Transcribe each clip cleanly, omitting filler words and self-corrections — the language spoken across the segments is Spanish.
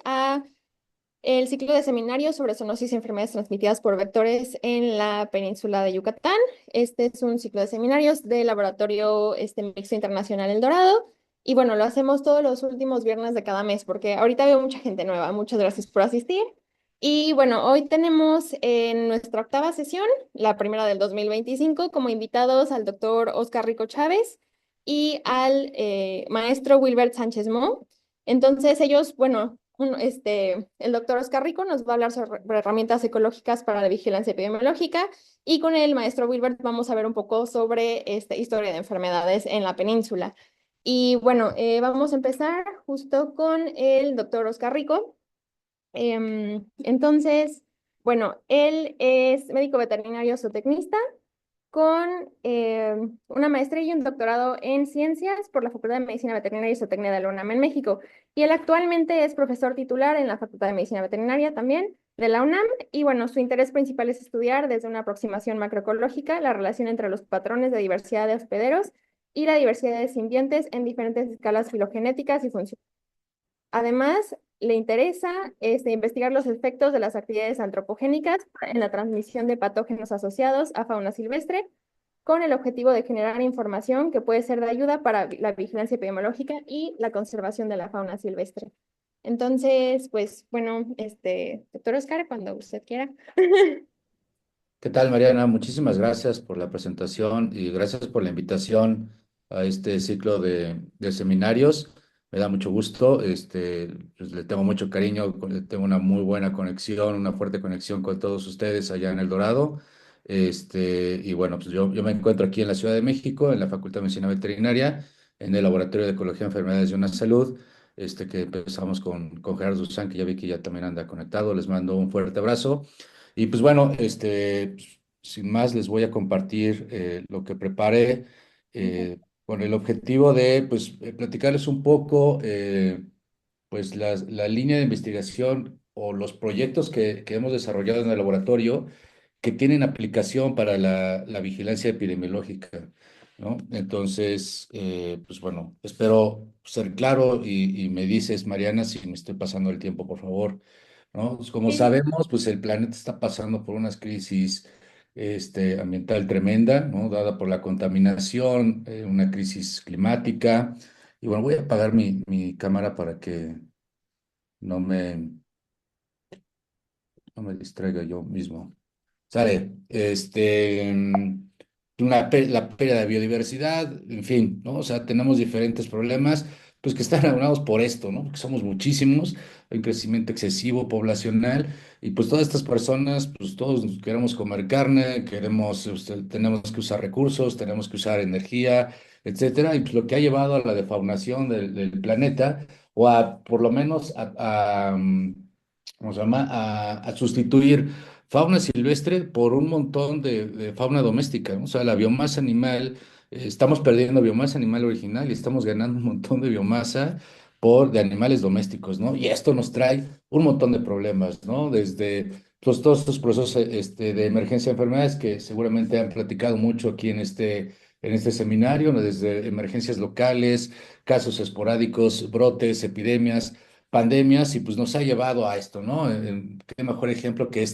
A el ciclo de seminarios sobre zoonosis y enfermedades transmitidas por vectores en la península de Yucatán. Este es un ciclo de seminarios del laboratorio mixto internacional El Dorado. Y bueno, lo hacemos todos los últimos viernes de cada mes porque ahorita veo mucha gente nueva. Muchas gracias por asistir. Y bueno, hoy tenemos en nuestra octava sesión, la primera del 2025, como invitados al doctor Oscar Rico Chávez y al maestro Wilbert Sánchez Mo. Entonces ellos, bueno, el doctor Oscar Rico nos va a hablar sobre herramientas ecológicas para la vigilancia epidemiológica y con el maestro Wilbert vamos a ver un poco sobre esta historia de enfermedades en la península. Y bueno, vamos a empezar justo con el doctor Oscar Rico. Entonces, bueno, él es médico veterinario zootecnista con una maestría y un doctorado en ciencias por la Facultad de Medicina Veterinaria y Zootecnia de la UNAM en México. Y él actualmente es profesor titular en la Facultad de Medicina Veterinaria también de la UNAM. Y bueno, su interés principal es estudiar desde una aproximación macroecológica la relación entre los patrones de diversidad de hospederos y la diversidad de simbiontes en diferentes escalas filogenéticas y funcionales. Además, le interesa investigar los efectos de las actividades antropogénicas en la transmisión de patógenos asociados a fauna silvestre, con el objetivo de generar información que puede ser de ayuda para la vigilancia epidemiológica y la conservación de la fauna silvestre. Entonces, pues bueno, doctor Oscar, cuando usted quiera. ¿Qué tal, Mariana? Muchísimas gracias por la presentación y gracias por la invitación a este ciclo de seminarios. Me da mucho gusto. Pues, le tengo mucho cariño, tengo una muy buena conexión, una fuerte conexión con todos ustedes allá en El Dorado. Y bueno, pues yo me encuentro aquí en la Ciudad de México, en la Facultad de Medicina Veterinaria, en el Laboratorio de Ecología, Enfermedades y una Salud, que empezamos con Gerardo Duzán, que ya vi que ya también anda conectado. Les mando un fuerte abrazo. Y pues bueno, pues, sin más les voy a compartir lo que preparé con el objetivo de pues platicarles un poco pues la línea de investigación o los proyectos que hemos desarrollado en el laboratorio que tienen aplicación para la vigilancia epidemiológica, ¿no? Entonces, pues bueno, espero ser claro y me dices, Mariana, si me estoy pasando el tiempo, por favor. ¿No? Pues como Sí, sí. sabemos, pues el planeta está pasando por una crisis ambiental tremenda, ¿no? Dada por la contaminación, una crisis climática. Y bueno, voy a apagar mi cámara para que no me, no me distraiga yo mismo. Sale, la pérdida de biodiversidad, en fin, ¿no? O sea, tenemos diferentes problemas, pues que están aunados por esto, ¿no? Porque somos muchísimos, hay un crecimiento excesivo poblacional, y pues todas estas personas, pues todos queremos comer carne, tenemos que usar recursos, tenemos que usar energía, etcétera, y pues lo que ha llevado a la defaunación del planeta, o a, por lo menos, ¿cómo se llama? A sustituir fauna silvestre por un montón de fauna doméstica, ¿no? O sea, la biomasa animal, estamos perdiendo biomasa animal original y estamos ganando un montón de biomasa de animales domésticos, ¿no? Y esto nos trae un montón de problemas, ¿no? Desde pues, todos estos procesos de emergencia de enfermedades que seguramente han platicado mucho aquí en este seminario, ¿no? Desde emergencias locales, casos esporádicos, brotes, epidemias, pandemias, y pues nos ha llevado a esto, ¿no? Qué mejor ejemplo que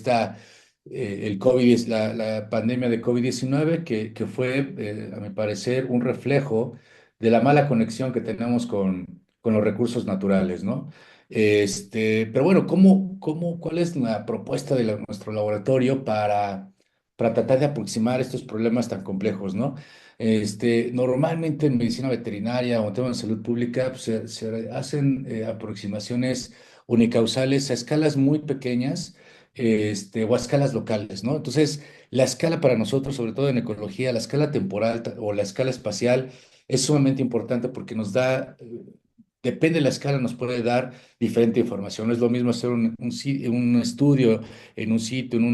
el COVID, la pandemia de COVID-19, que fue, a mi parecer, un reflejo de la mala conexión que tenemos con los recursos naturales, ¿no? Pero bueno, ¿cuál es la propuesta de nuestro laboratorio para tratar de aproximar estos problemas tan complejos, ¿no? Normalmente en medicina veterinaria o en temas de salud pública pues, se hacen aproximaciones unicausales a escalas muy pequeñas o a escalas locales, ¿no? Entonces, la escala para nosotros, sobre todo en ecología, la escala temporal o la escala espacial es sumamente importante porque depende de la escala, nos puede dar diferente información. No es lo mismo hacer un estudio en un sitio, en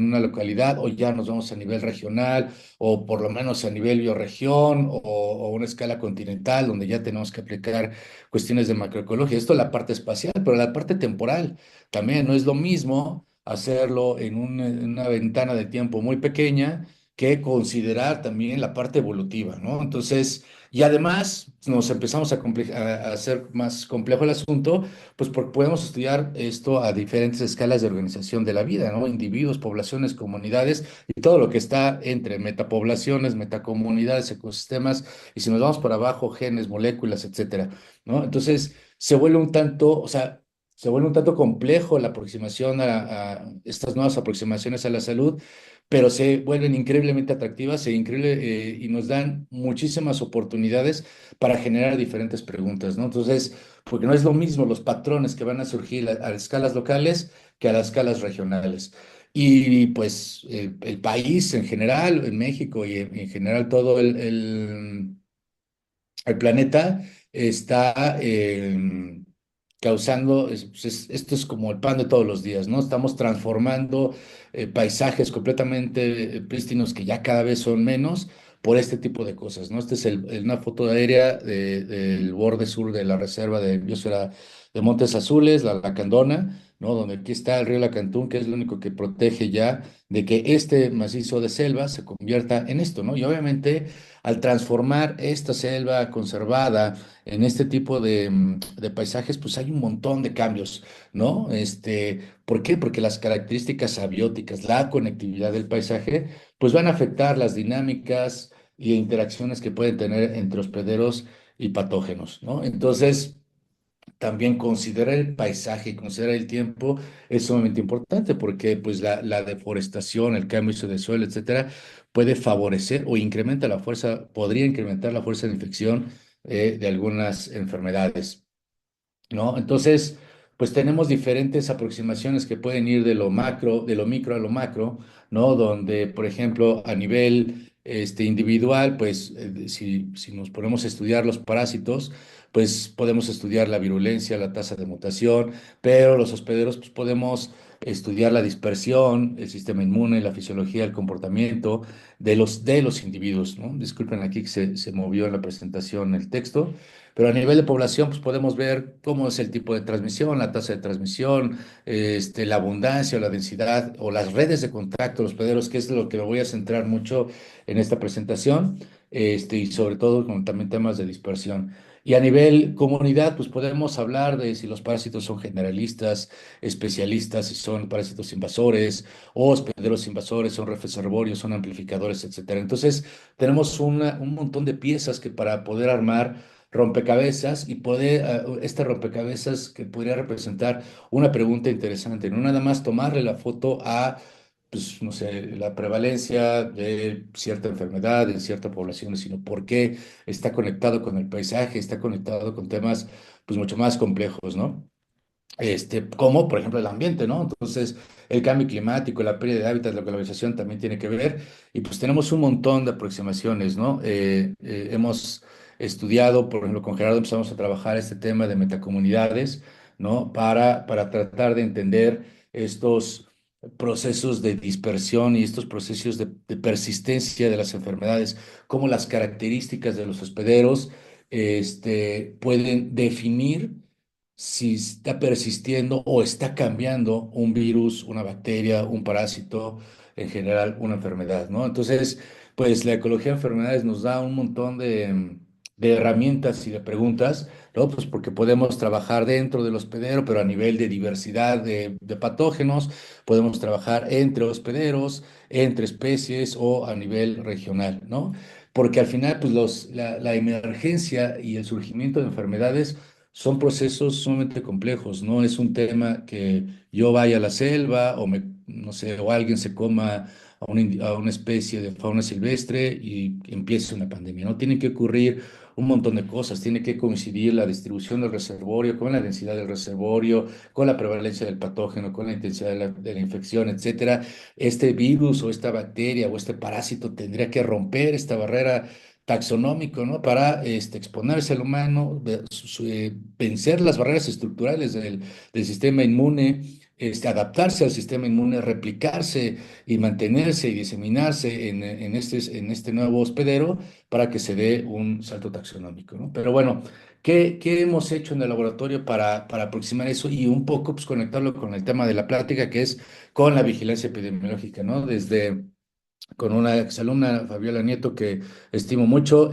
una localidad, o ya nos vamos a nivel regional, o por lo menos a nivel bioregión, o una escala continental, donde ya tenemos que aplicar cuestiones de macroecología. Esto es la parte espacial, pero la parte temporal también no es lo mismo hacerlo en una ventana de tiempo muy pequeña que considerar también la parte evolutiva, ¿no? Entonces, y además nos empezamos a hacer más complejo el asunto, pues porque podemos estudiar esto a diferentes escalas de organización de la vida, ¿no? Individuos, poblaciones, comunidades y todo lo que está entre metapoblaciones, metacomunidades, ecosistemas, y si nos vamos para abajo, genes, moléculas, etcétera, ¿no? Entonces, se vuelve un tanto, o sea, se vuelve un tanto complejo la aproximación a estas nuevas aproximaciones a la salud, pero se vuelven increíblemente atractivas y nos dan muchísimas oportunidades para generar diferentes preguntas, ¿no? Entonces, porque no es lo mismo los patrones que van a surgir a escalas locales que a las escalas regionales. Y pues el país en general, en México y en general todo el planeta está causando, esto es como el pan de todos los días, ¿no? Estamos transformando paisajes completamente prístinos que ya cada vez son menos por este tipo de cosas, ¿no? Esta es una foto aérea del borde sur de la reserva de biosfera de Montes Azules, la Lacandona, ¿no? Donde aquí está el río Lacantún, que es lo único que protege ya de que este macizo de selva se convierta en esto, ¿no? Y obviamente al transformar esta selva conservada en este tipo de paisajes, pues hay un montón de cambios, ¿no? ¿Por qué? Porque las características abióticas, la conectividad del paisaje, pues van a afectar las dinámicas y interacciones que pueden tener entre hospederos y patógenos, ¿no? Entonces, también considerar el paisaje, considerar el tiempo es sumamente importante porque pues la deforestación, el cambio de suelo, etcétera, puede favorecer o incrementa la fuerza, podría incrementar la fuerza de infección de algunas enfermedades. ¿No? Entonces, pues tenemos diferentes aproximaciones que pueden ir de lo macro, de lo micro a lo macro, ¿no? Donde, por ejemplo, a nivel individual, pues si nos ponemos a estudiar los parásitos, pues podemos estudiar la virulencia, la tasa de mutación, pero los hospederos, pues podemos estudiar la dispersión, el sistema inmune, la fisiología, el comportamiento de los individuos, ¿no? Disculpen aquí que se movió en la presentación el texto. Pero a nivel de población, pues podemos ver cómo es el tipo de transmisión, la tasa de transmisión, la abundancia o la densidad o las redes de contacto, los pederos, que es lo que me voy a centrar mucho en esta presentación, y sobre todo con también temas de dispersión. Y a nivel comunidad, pues podemos hablar de si los parásitos son generalistas, especialistas, si son parásitos invasores, o hospederos invasores, son reservorios, son amplificadores, etcétera. Entonces, tenemos un montón de piezas que para poder armar rompecabezas y poder, este rompecabezas que podría representar una pregunta interesante, no nada más tomarle la foto a, pues, no sé, la prevalencia de cierta enfermedad en cierta población, sino por qué está conectado con el paisaje, está conectado con temas, pues, mucho más complejos, ¿no? Como por ejemplo el ambiente, ¿no? Entonces, el cambio climático, la pérdida de hábitat, la globalización también tiene que ver, y pues tenemos un montón de aproximaciones, ¿no? Hemos estudiado, por ejemplo, con Gerardo empezamos a trabajar este tema de metacomunidades, ¿no? Para tratar de entender estos procesos de dispersión y estos procesos de persistencia de las enfermedades, cómo las características de los hospederos, pueden definir si está persistiendo o está cambiando un virus, una bacteria, un parásito, en general una enfermedad, ¿no? Entonces, pues la ecología de enfermedades nos da un montón de herramientas y de preguntas, ¿no? Pues porque podemos trabajar dentro del hospedero, pero a nivel de diversidad de patógenos, podemos trabajar entre hospederos, entre especies o a nivel regional, ¿no? Porque al final, pues la emergencia y el surgimiento de enfermedades son procesos sumamente complejos, no es un tema que yo vaya a la selva o no sé, o alguien se coma a una especie de fauna silvestre y empiece una pandemia, ¿no? Tienen que ocurrir un montón de cosas, tiene que coincidir la distribución del reservorio con la densidad del reservorio, con la prevalencia del patógeno, con la intensidad de la infección, etcétera. Este virus o esta bacteria o este parásito tendría que romper esta barrera taxonómico, ¿no? Para exponerse al humano, vencer las barreras estructurales del sistema inmune, adaptarse al sistema inmune, replicarse y mantenerse y diseminarse en este nuevo hospedero para que se dé un salto taxonómico, ¿no? Pero bueno, ¿qué hemos hecho en el laboratorio para aproximar eso y un poco pues, conectarlo con el tema de la plática, que es con la vigilancia epidemiológica, ¿no? con una exalumna, Fabiola Nieto, que estimo mucho,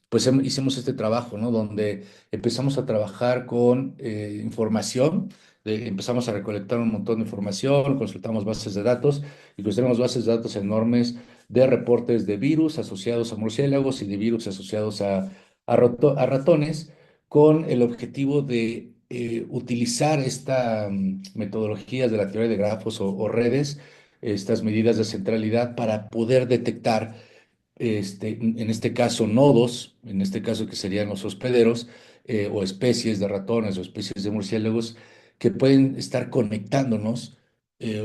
pues hicimos este trabajo, ¿no? Donde empezamos a trabajar con información, empezamos a recolectar un montón de información, consultamos bases de datos y pues tenemos bases de datos enormes de reportes de virus asociados a murciélagos y de virus asociados a ratones, con el objetivo de utilizar esta metodologías de la teoría de grafos o redes, estas medidas de centralidad para poder detectar, en este caso, nodos, en este caso que serían los hospederos, o especies de ratones o especies de murciélagos que pueden estar conectándonos,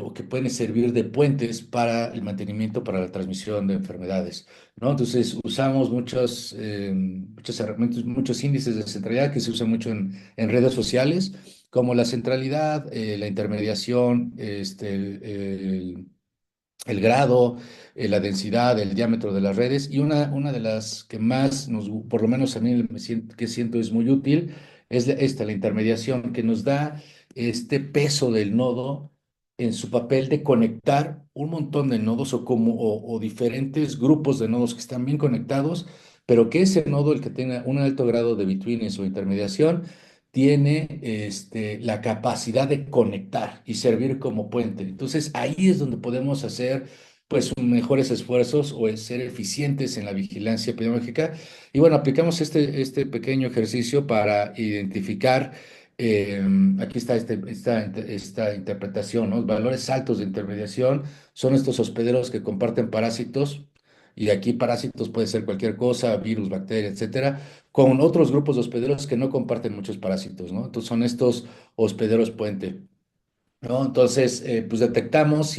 o que pueden servir de puentes para el mantenimiento, para la transmisión de enfermedades, ¿no? Entonces, usamos muchas herramientas, muchos índices de centralidad que se usan mucho en redes sociales, como la centralidad, la intermediación, el grado, la densidad, el diámetro de las redes. Y una de las que más por lo menos a mí que siento es muy útil, es la intermediación, que nos da este peso del nodo en su papel de conectar un montón de nodos, o diferentes grupos de nodos que están bien conectados, pero que ese nodo, el que tenga un alto grado de betweenness o intermediación, tiene la capacidad de conectar y servir como puente. Entonces, ahí es donde podemos hacer pues mejores esfuerzos o ser eficientes en la vigilancia epidemiológica. Y bueno, aplicamos este pequeño ejercicio para identificar, aquí está esta interpretación, ¿no? Valores altos de intermediación son estos hospederos que comparten parásitos. Y aquí parásitos puede ser cualquier cosa, virus, bacteria, etcétera, con otros grupos de hospederos que no comparten muchos parásitos, ¿no? Entonces son estos hospederos puente, ¿no? Entonces, pues detectamos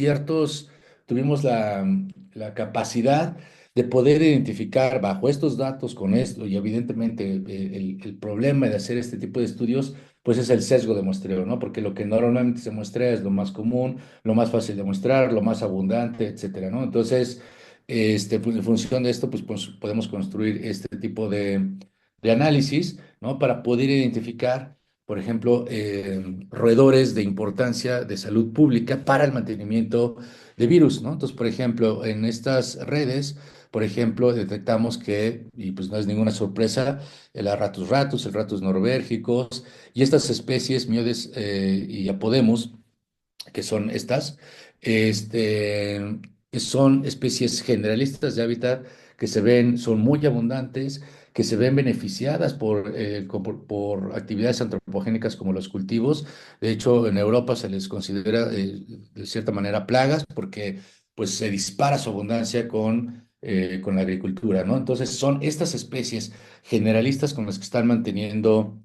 tuvimos la capacidad de poder identificar bajo estos datos con esto, y evidentemente el problema de hacer este tipo de estudios, pues es el sesgo de muestreo, ¿no? Porque lo que normalmente se muestra es lo más común, lo más fácil de mostrar, lo más abundante, etcétera, ¿no? Entonces, pues, en función de esto, pues podemos construir este tipo de análisis, ¿no? Para poder identificar, por ejemplo, roedores de importancia de salud pública para el mantenimiento de virus, ¿no? Entonces, por ejemplo, en estas redes, por ejemplo, detectamos que, y pues no es ninguna sorpresa, el Ratus ratus, el Ratus norbérgicos y estas especies, Miodes y Apodemus, que son estas, este, son especies generalistas de hábitat que son muy abundantes, que se ven beneficiadas por actividades antropogénicas como los cultivos. De hecho, en Europa se les considera de cierta manera plagas porque pues se dispara su abundancia con la agricultura, ¿no? Entonces son estas especies generalistas con las que están manteniendo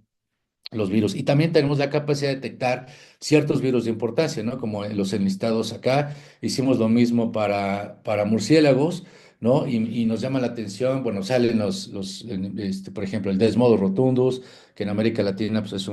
los virus. Y también tenemos la capacidad de detectar ciertos virus de importancia, ¿no? Como los enlistados acá. Hicimos lo mismo para murciélagos, ¿no? Y nos llama la atención, bueno, salen por ejemplo, el Desmodus rotundus, que en América Latina pues,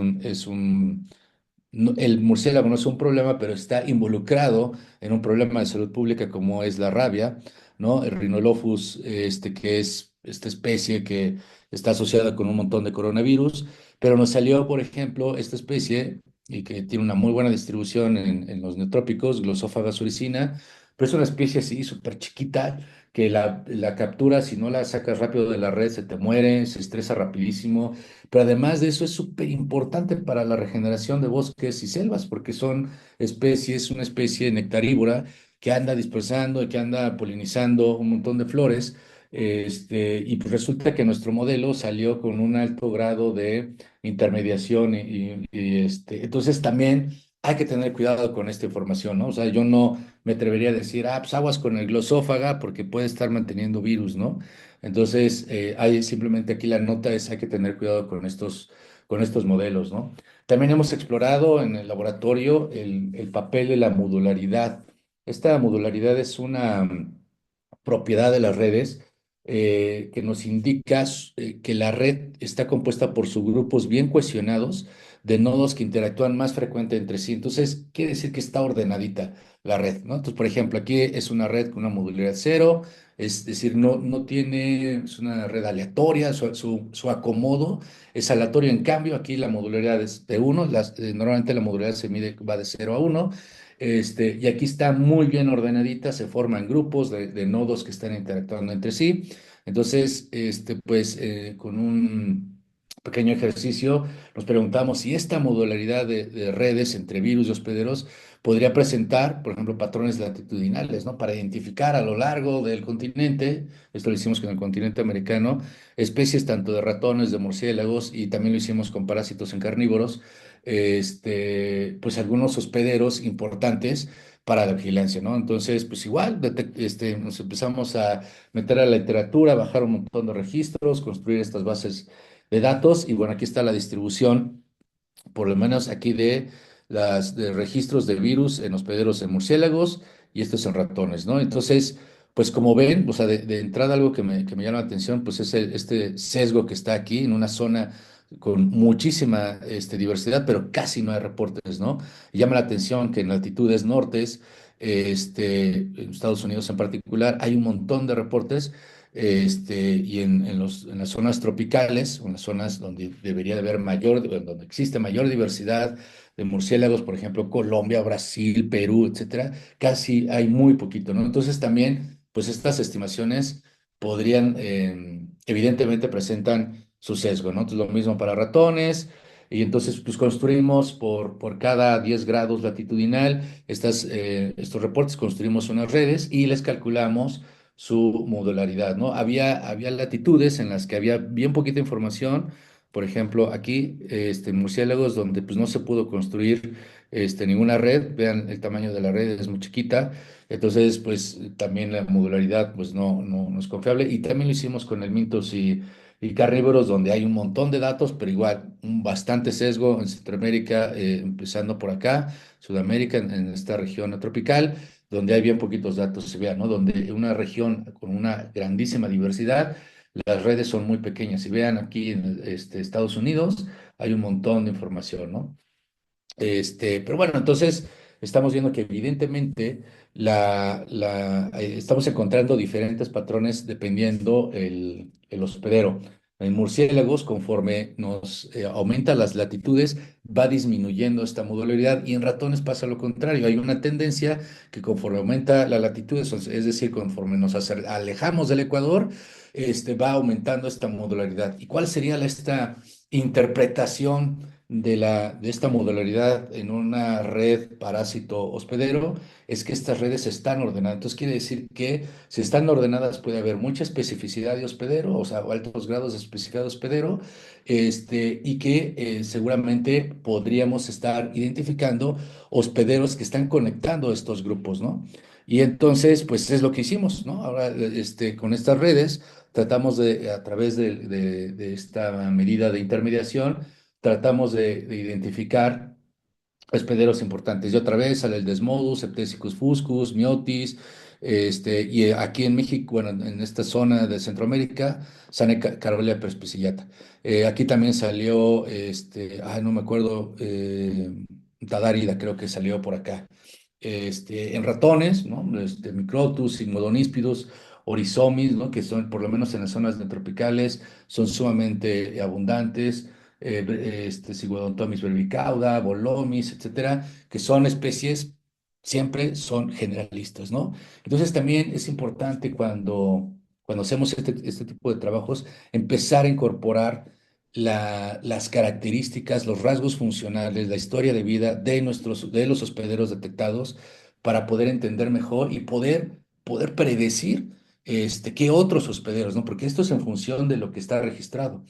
el murciélago no es un problema, pero está involucrado en un problema de salud pública como es la rabia, ¿no? El Rhinolophus, que es esta especie que está asociada con un montón de coronavirus, pero nos salió, por ejemplo, esta especie y que tiene una muy buena distribución en los neotrópicos, Glossophaga suricina, pero es una especie así súper chiquita que la captura, si no la sacas rápido de la red, se te muere, se estresa rapidísimo, pero además de eso es súper importante para la regeneración de bosques y selvas, porque una especie nectarívora que anda dispersando y que anda polinizando un montón de flores. Y pues resulta que nuestro modelo salió con un alto grado de intermediación entonces también hay que tener cuidado con esta información, ¿no? O sea, yo no me atrevería a decir, pues aguas con el glosófaga porque puede estar manteniendo virus, ¿no? Entonces, simplemente aquí la nota es hay que tener cuidado con estos modelos, ¿no? También hemos explorado en el laboratorio el papel de la modularidad. Esta modularidad es una propiedad de las redes, que nos indica que la red está compuesta por subgrupos bien cohesionados de nodos que interactúan más frecuente entre sí. Entonces, quiere decir que está ordenadita la red, ¿no? Entonces, por ejemplo, aquí es una red con una modularidad cero, es decir, no tiene, es una red aleatoria, su acomodo es aleatorio. En cambio, aquí la modularidad es de uno, normalmente la modularidad va de 0 a 1, Y aquí está muy bien ordenadita, se forman grupos de nodos que están interactuando entre sí. Entonces, pues con un pequeño ejercicio nos preguntamos si esta modularidad de redes entre virus y hospederos podría presentar, por ejemplo, patrones latitudinales, ¿no? Para identificar a lo largo del continente, esto lo hicimos con el continente americano, especies tanto de ratones, de murciélagos y también lo hicimos con parásitos en carnívoros, pues algunos hospederos importantes para la vigilancia, ¿no? Entonces, pues igual, nos empezamos a meter a la literatura, bajar un montón de registros, construir estas bases de datos y bueno, aquí está la distribución por lo menos aquí de las de registros de virus en hospederos en murciélagos y estos en ratones, ¿no? Entonces, pues como ven, o sea, de entrada algo que me llama la atención, pues es este sesgo que está aquí en una zona con muchísima diversidad, pero casi no hay reportes, ¿no? Y llama la atención que en latitudes nortes, en Estados Unidos en particular, hay un montón de reportes, y en las zonas tropicales, o en las zonas donde debería de haber donde existe mayor diversidad de murciélagos, por ejemplo, Colombia, Brasil, Perú, etcétera, casi hay muy poquito, ¿no? Entonces también, pues estas estimaciones podrían, evidentemente presentan su sesgo, ¿no? Entonces lo mismo para ratones. Y entonces, pues construimos por cada 10 grados latitudinal estos reportes, construimos unas redes y les calculamos su modularidad, ¿no? Había latitudes en las que había bien poquita información, por ejemplo, aquí, en murciélagos, donde pues no se pudo construir ninguna red, vean el tamaño de la red, es muy chiquita, entonces pues también la modularidad pues no es confiable, y también lo hicimos con el Mintos y carnívoros, donde hay un montón de datos, pero igual un bastante sesgo en Centroamérica, empezando por acá, Sudamérica, en esta región tropical donde hay bien poquitos datos, se vea, ¿no? Donde una región con una grandísima diversidad, las redes son muy pequeñas. Si vean aquí en Estados Unidos, hay un montón de información, ¿no? Pero bueno, entonces estamos viendo que evidentemente estamos encontrando diferentes patrones dependiendo el hospedero. En murciélagos, conforme nos aumentan las latitudes, va disminuyendo esta modularidad y en ratones pasa lo contrario. Hay una tendencia que conforme aumenta la latitud, es decir, conforme nos alejamos del Ecuador, va aumentando esta modularidad. ¿Y cuál sería esta interpretación de esta modularidad en una red parásito hospedero? Es que estas redes están ordenadas. Entonces quiere decir que si están ordenadas puede haber mucha especificidad de hospedero, o sea, o altos grados de especificidad de hospedero, y que seguramente podríamos estar identificando hospederos que están conectando estos grupos, ¿no? Y entonces, pues es lo que hicimos, ¿no? Ahora, con estas redes, tratamos a través de esta medida de intermediación, tratamos de identificar hospederos importantes. Y otra vez sale el Desmodus, Septecicus fuscus, Myotis, y aquí en México, bueno, en esta zona de Centroamérica, sale Carolia perspicillata. Aquí también salió, no me acuerdo, Tadárida creo que salió por acá. En ratones, ¿no? Microtus, Sigmodoníspidus, Orizomis, ¿no? Que son, por lo menos en las zonas tropicales, son sumamente abundantes. Sigmodontomis verbicauda, Bolomis, etcétera, que son especies, siempre son generalistas, ¿no? Entonces también es importante cuando hacemos este tipo de trabajos, empezar a incorporar las características, los rasgos funcionales, la historia de vida de los hospederos detectados para poder entender mejor y poder predecir qué otros hospederos, ¿no? Porque esto es en función de lo que está registrado.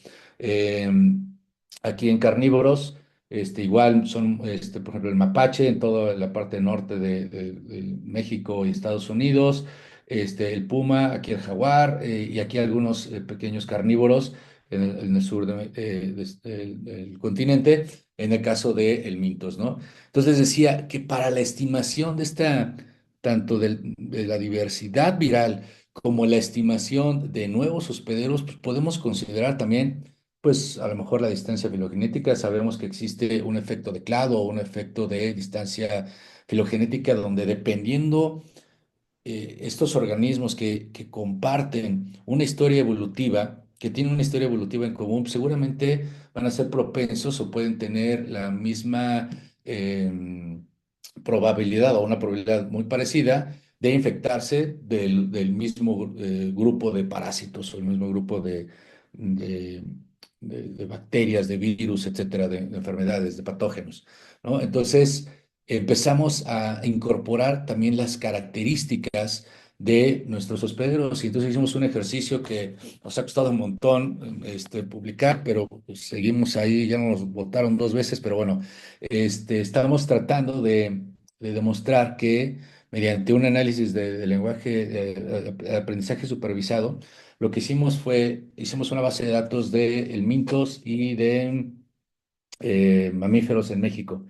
Aquí en carnívoros, igual son, por ejemplo, el mapache en toda la parte norte de México y Estados Unidos, el puma, aquí el jaguar, y aquí algunos pequeños carnívoros en el sur del continente, en el caso de el mintos, ¿no? Entonces decía que para la estimación tanto de la diversidad viral como la estimación de nuevos hospederos, pues podemos considerar también, pues a lo mejor la distancia filogenética. Sabemos que existe un efecto de clado o un efecto de distancia filogenética donde dependiendo estos organismos que comparten una historia evolutiva, que tienen una historia evolutiva en común, seguramente van a ser propensos o pueden tener la misma probabilidad o una probabilidad muy parecida de infectarse del mismo grupo de parásitos o el mismo grupo de, de bacterias, de virus, etcétera, de enfermedades, de patógenos, ¿no? Entonces, empezamos a incorporar también las características de nuestros hospederos y entonces hicimos un ejercicio que nos ha costado un montón publicar, pero pues, seguimos ahí, ya nos votaron 2 veces, pero bueno, estamos tratando de demostrar que mediante un análisis de lenguaje, de aprendizaje supervisado, lo que hicimos fue, hicimos una base de datos de el Mintos y de mamíferos en México.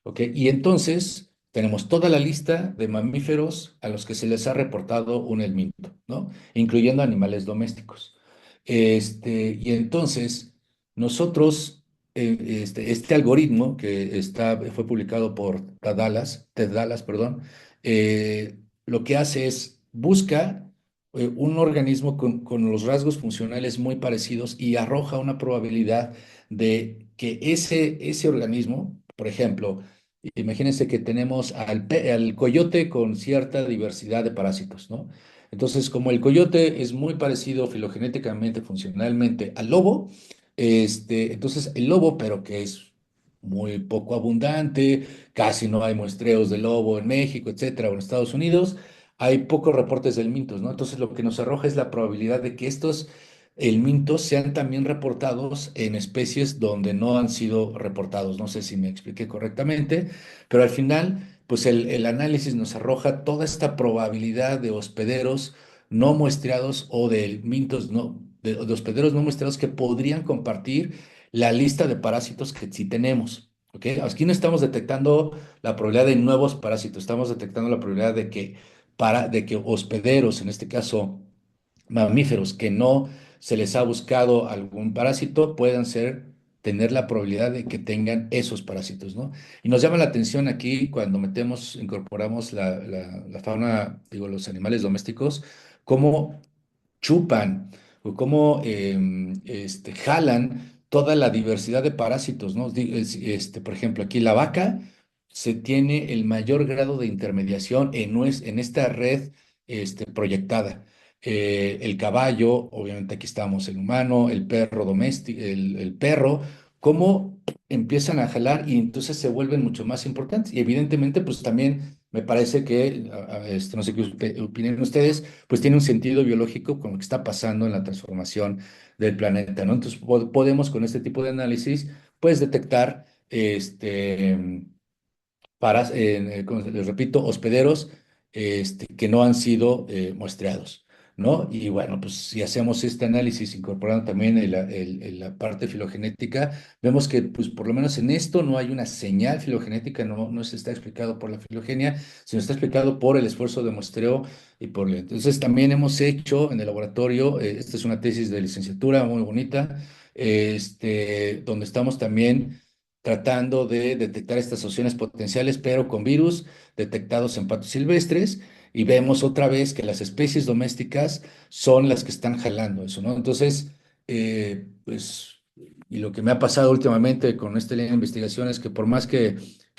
¿Ok? Y entonces tenemos toda la lista de mamíferos a los que se les ha reportado un helminto, ¿no? Incluyendo animales domésticos. Y entonces nosotros, este algoritmo que fue publicado por Ted Dallas, perdón, lo que hace es busca un organismo con los rasgos funcionales muy parecidos y arroja una probabilidad de que ese organismo, por ejemplo, imagínense que tenemos al coyote con cierta diversidad de parásitos, ¿no? Entonces, como el coyote es muy parecido filogenéticamente, funcionalmente al lobo, entonces el lobo, pero que es muy poco abundante, casi no hay muestreos de lobo en México, etcétera, o en Estados Unidos, hay pocos reportes del mintos, ¿no? Entonces, lo que nos arroja es la probabilidad de que estos helmintos sean también reportados en especies donde no han sido reportados. No sé si me expliqué correctamente, pero al final, pues el análisis nos arroja toda esta probabilidad de hospederos no muestreados o de helmintos no, de hospederos no muestreados que podrían compartir la lista de parásitos que sí tenemos. ¿Ok? Aquí no estamos detectando la probabilidad de nuevos parásitos, estamos detectando la probabilidad de que hospederos, en este caso mamíferos que no se les ha buscado algún parásito puedan tener la probabilidad de que tengan esos parásitos, ¿no? Y nos llama la atención aquí cuando incorporamos la fauna, digo, los animales domésticos, cómo chupan o cómo jalan toda la diversidad de parásitos, ¿no? Por ejemplo, aquí la vaca se tiene el mayor grado de intermediación en esta red proyectada. El caballo, obviamente aquí estamos el humano, el perro doméstico, el perro, cómo empiezan a jalar y entonces se vuelven mucho más importantes. Y evidentemente, pues también me parece que, no sé qué opinen ustedes, pues tiene un sentido biológico con lo que está pasando en la transformación del planeta, ¿no? Entonces podemos con este tipo de análisis, pues detectar, como les repito, hospederos que no han sido muestreados, ¿no? Y bueno, pues si hacemos este análisis incorporando también la parte filogenética, vemos que pues por lo menos en esto no hay una señal filogenética, no se está explicado por la filogenia, sino está explicado por el esfuerzo de muestreo y por... Entonces también hemos hecho en el laboratorio, esta es una tesis de licenciatura muy bonita, donde estamos también tratando de detectar estas opciones potenciales, pero con virus detectados en patos silvestres, y vemos otra vez que las especies domésticas son las que están jalando eso, ¿no? Entonces, pues, y lo que me ha pasado últimamente con esta línea de investigación es que por más que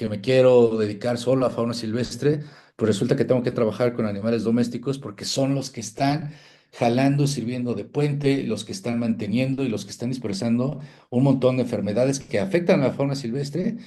me quiero dedicar solo a fauna silvestre, pues resulta que tengo que trabajar con animales domésticos porque son los que están jalando, sirviendo de puente, los que están manteniendo y los que están dispersando un montón de enfermedades que afectan a la fauna silvestre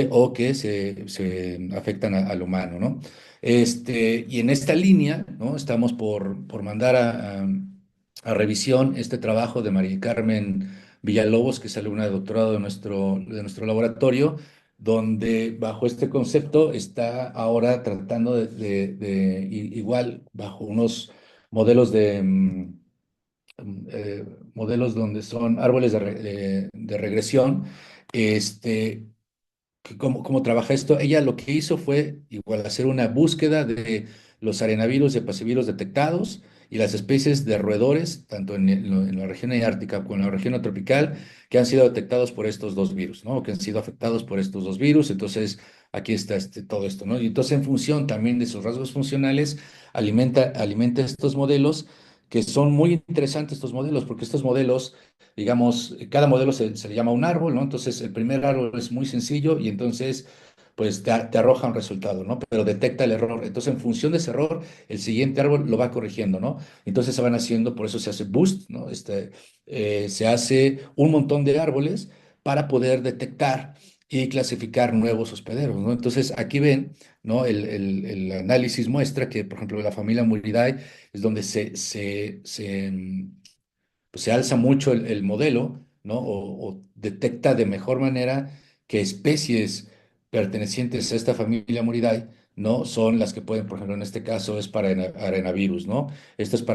o que se afectan al humano, ¿no? Y en esta línea, ¿no? Estamos por mandar a revisión este trabajo de María Carmen Villalobos, que es alumna de doctorado de nuestro laboratorio, donde bajo este concepto está ahora tratando igual, bajo unos modelos modelos donde son árboles de regresión, este, cómo trabaja esto. Ella lo que hizo fue igual hacer una búsqueda de los arenavirus y apacivirus detectados y las especies de roedores, tanto en la región ártica como en la región tropical, que han sido detectados por estos dos virus, ¿no? Que han sido afectados por estos dos virus. Entonces, aquí está todo esto, ¿no? Y entonces, en función también de sus rasgos funcionales, alimenta estos modelos que son muy interesantes estos modelos, porque estos modelos, digamos, cada modelo se le llama un árbol, ¿no? Entonces, el primer árbol es muy sencillo y entonces pues te arroja un resultado, ¿no? Pero detecta el error. Entonces, en función de ese error, el siguiente árbol lo va corrigiendo, ¿no? Entonces se van haciendo, por eso se hace boost, ¿no? Se hace un montón de árboles para poder detectar y clasificar nuevos hospederos, ¿no? Entonces, aquí ven, ¿no? El análisis muestra que, por ejemplo, la familia Muridae es donde pues se alza mucho el modelo, ¿no? O detecta de mejor manera que especies pertenecientes a esta familia Muridae, ¿no? Son las que pueden, por ejemplo, en este caso es para arenavirus, ¿no? Esto es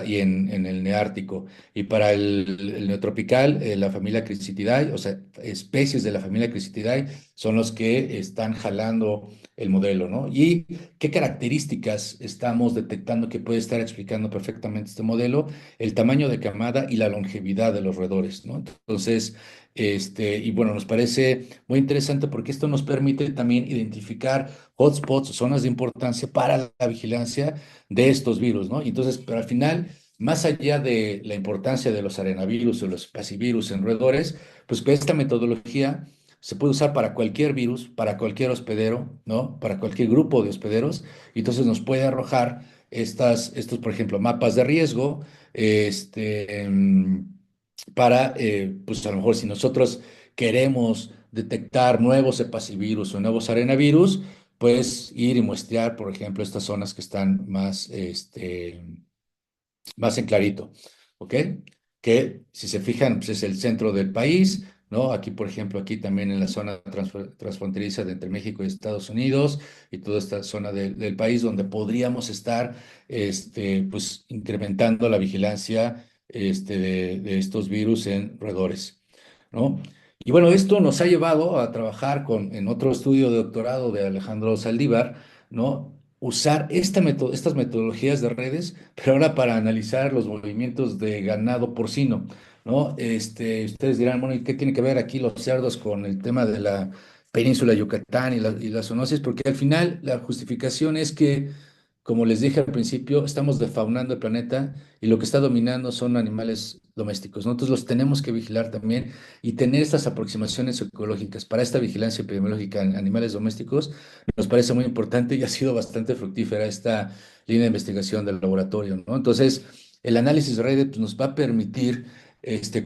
y en el neártico. Y para el neotropical, la familia Crisitidae, o sea, especies de la familia Crisitidae son los que están jalando el modelo, ¿no? Y qué características estamos detectando que puede estar explicando perfectamente este modelo, el tamaño de camada y la longevidad de los roedores, ¿no? Entonces, y bueno, nos parece muy interesante porque esto nos permite también identificar hotspots, zonas de importancia para la vigilancia de estos virus, ¿no? Y entonces, pero al final, más allá de la importancia de los arenavirus o los pasivirus en roedores, pues que esta metodología se puede usar para cualquier virus, para cualquier hospedero, ¿no? Para cualquier grupo de hospederos, y entonces nos puede arrojar estos, por ejemplo, mapas de riesgo, este, mm, pues a lo mejor si nosotros queremos detectar nuevos epasivirus o nuevos arenavirus, pues ir y muestrear, por ejemplo, estas zonas que están más en clarito, ¿ok? Que si se fijan, pues es el centro del país, ¿no? Aquí, por ejemplo, aquí también en la zona transfronteriza de entre México y Estados Unidos y toda esta zona del país donde podríamos estar, pues, incrementando la vigilancia, de estos virus en roedores, ¿no? Y bueno, esto nos ha llevado a trabajar en otro estudio de doctorado de Alejandro Saldívar, ¿no? Usar estas metodologías de redes, pero ahora para analizar los movimientos de ganado porcino, ¿no? Ustedes dirán, bueno, ¿y qué tiene que ver aquí los cerdos con el tema de la península de Yucatán y la zoonosis? Porque al final la justificación es que, como les dije al principio, estamos defaunando el planeta y lo que está dominando son animales domésticos, ¿no? Entonces los tenemos que vigilar también y tener estas aproximaciones ecológicas para esta vigilancia epidemiológica en animales domésticos nos parece muy importante y ha sido bastante fructífera esta línea de investigación del laboratorio, ¿no? Entonces, el análisis de red pues, nos va a permitir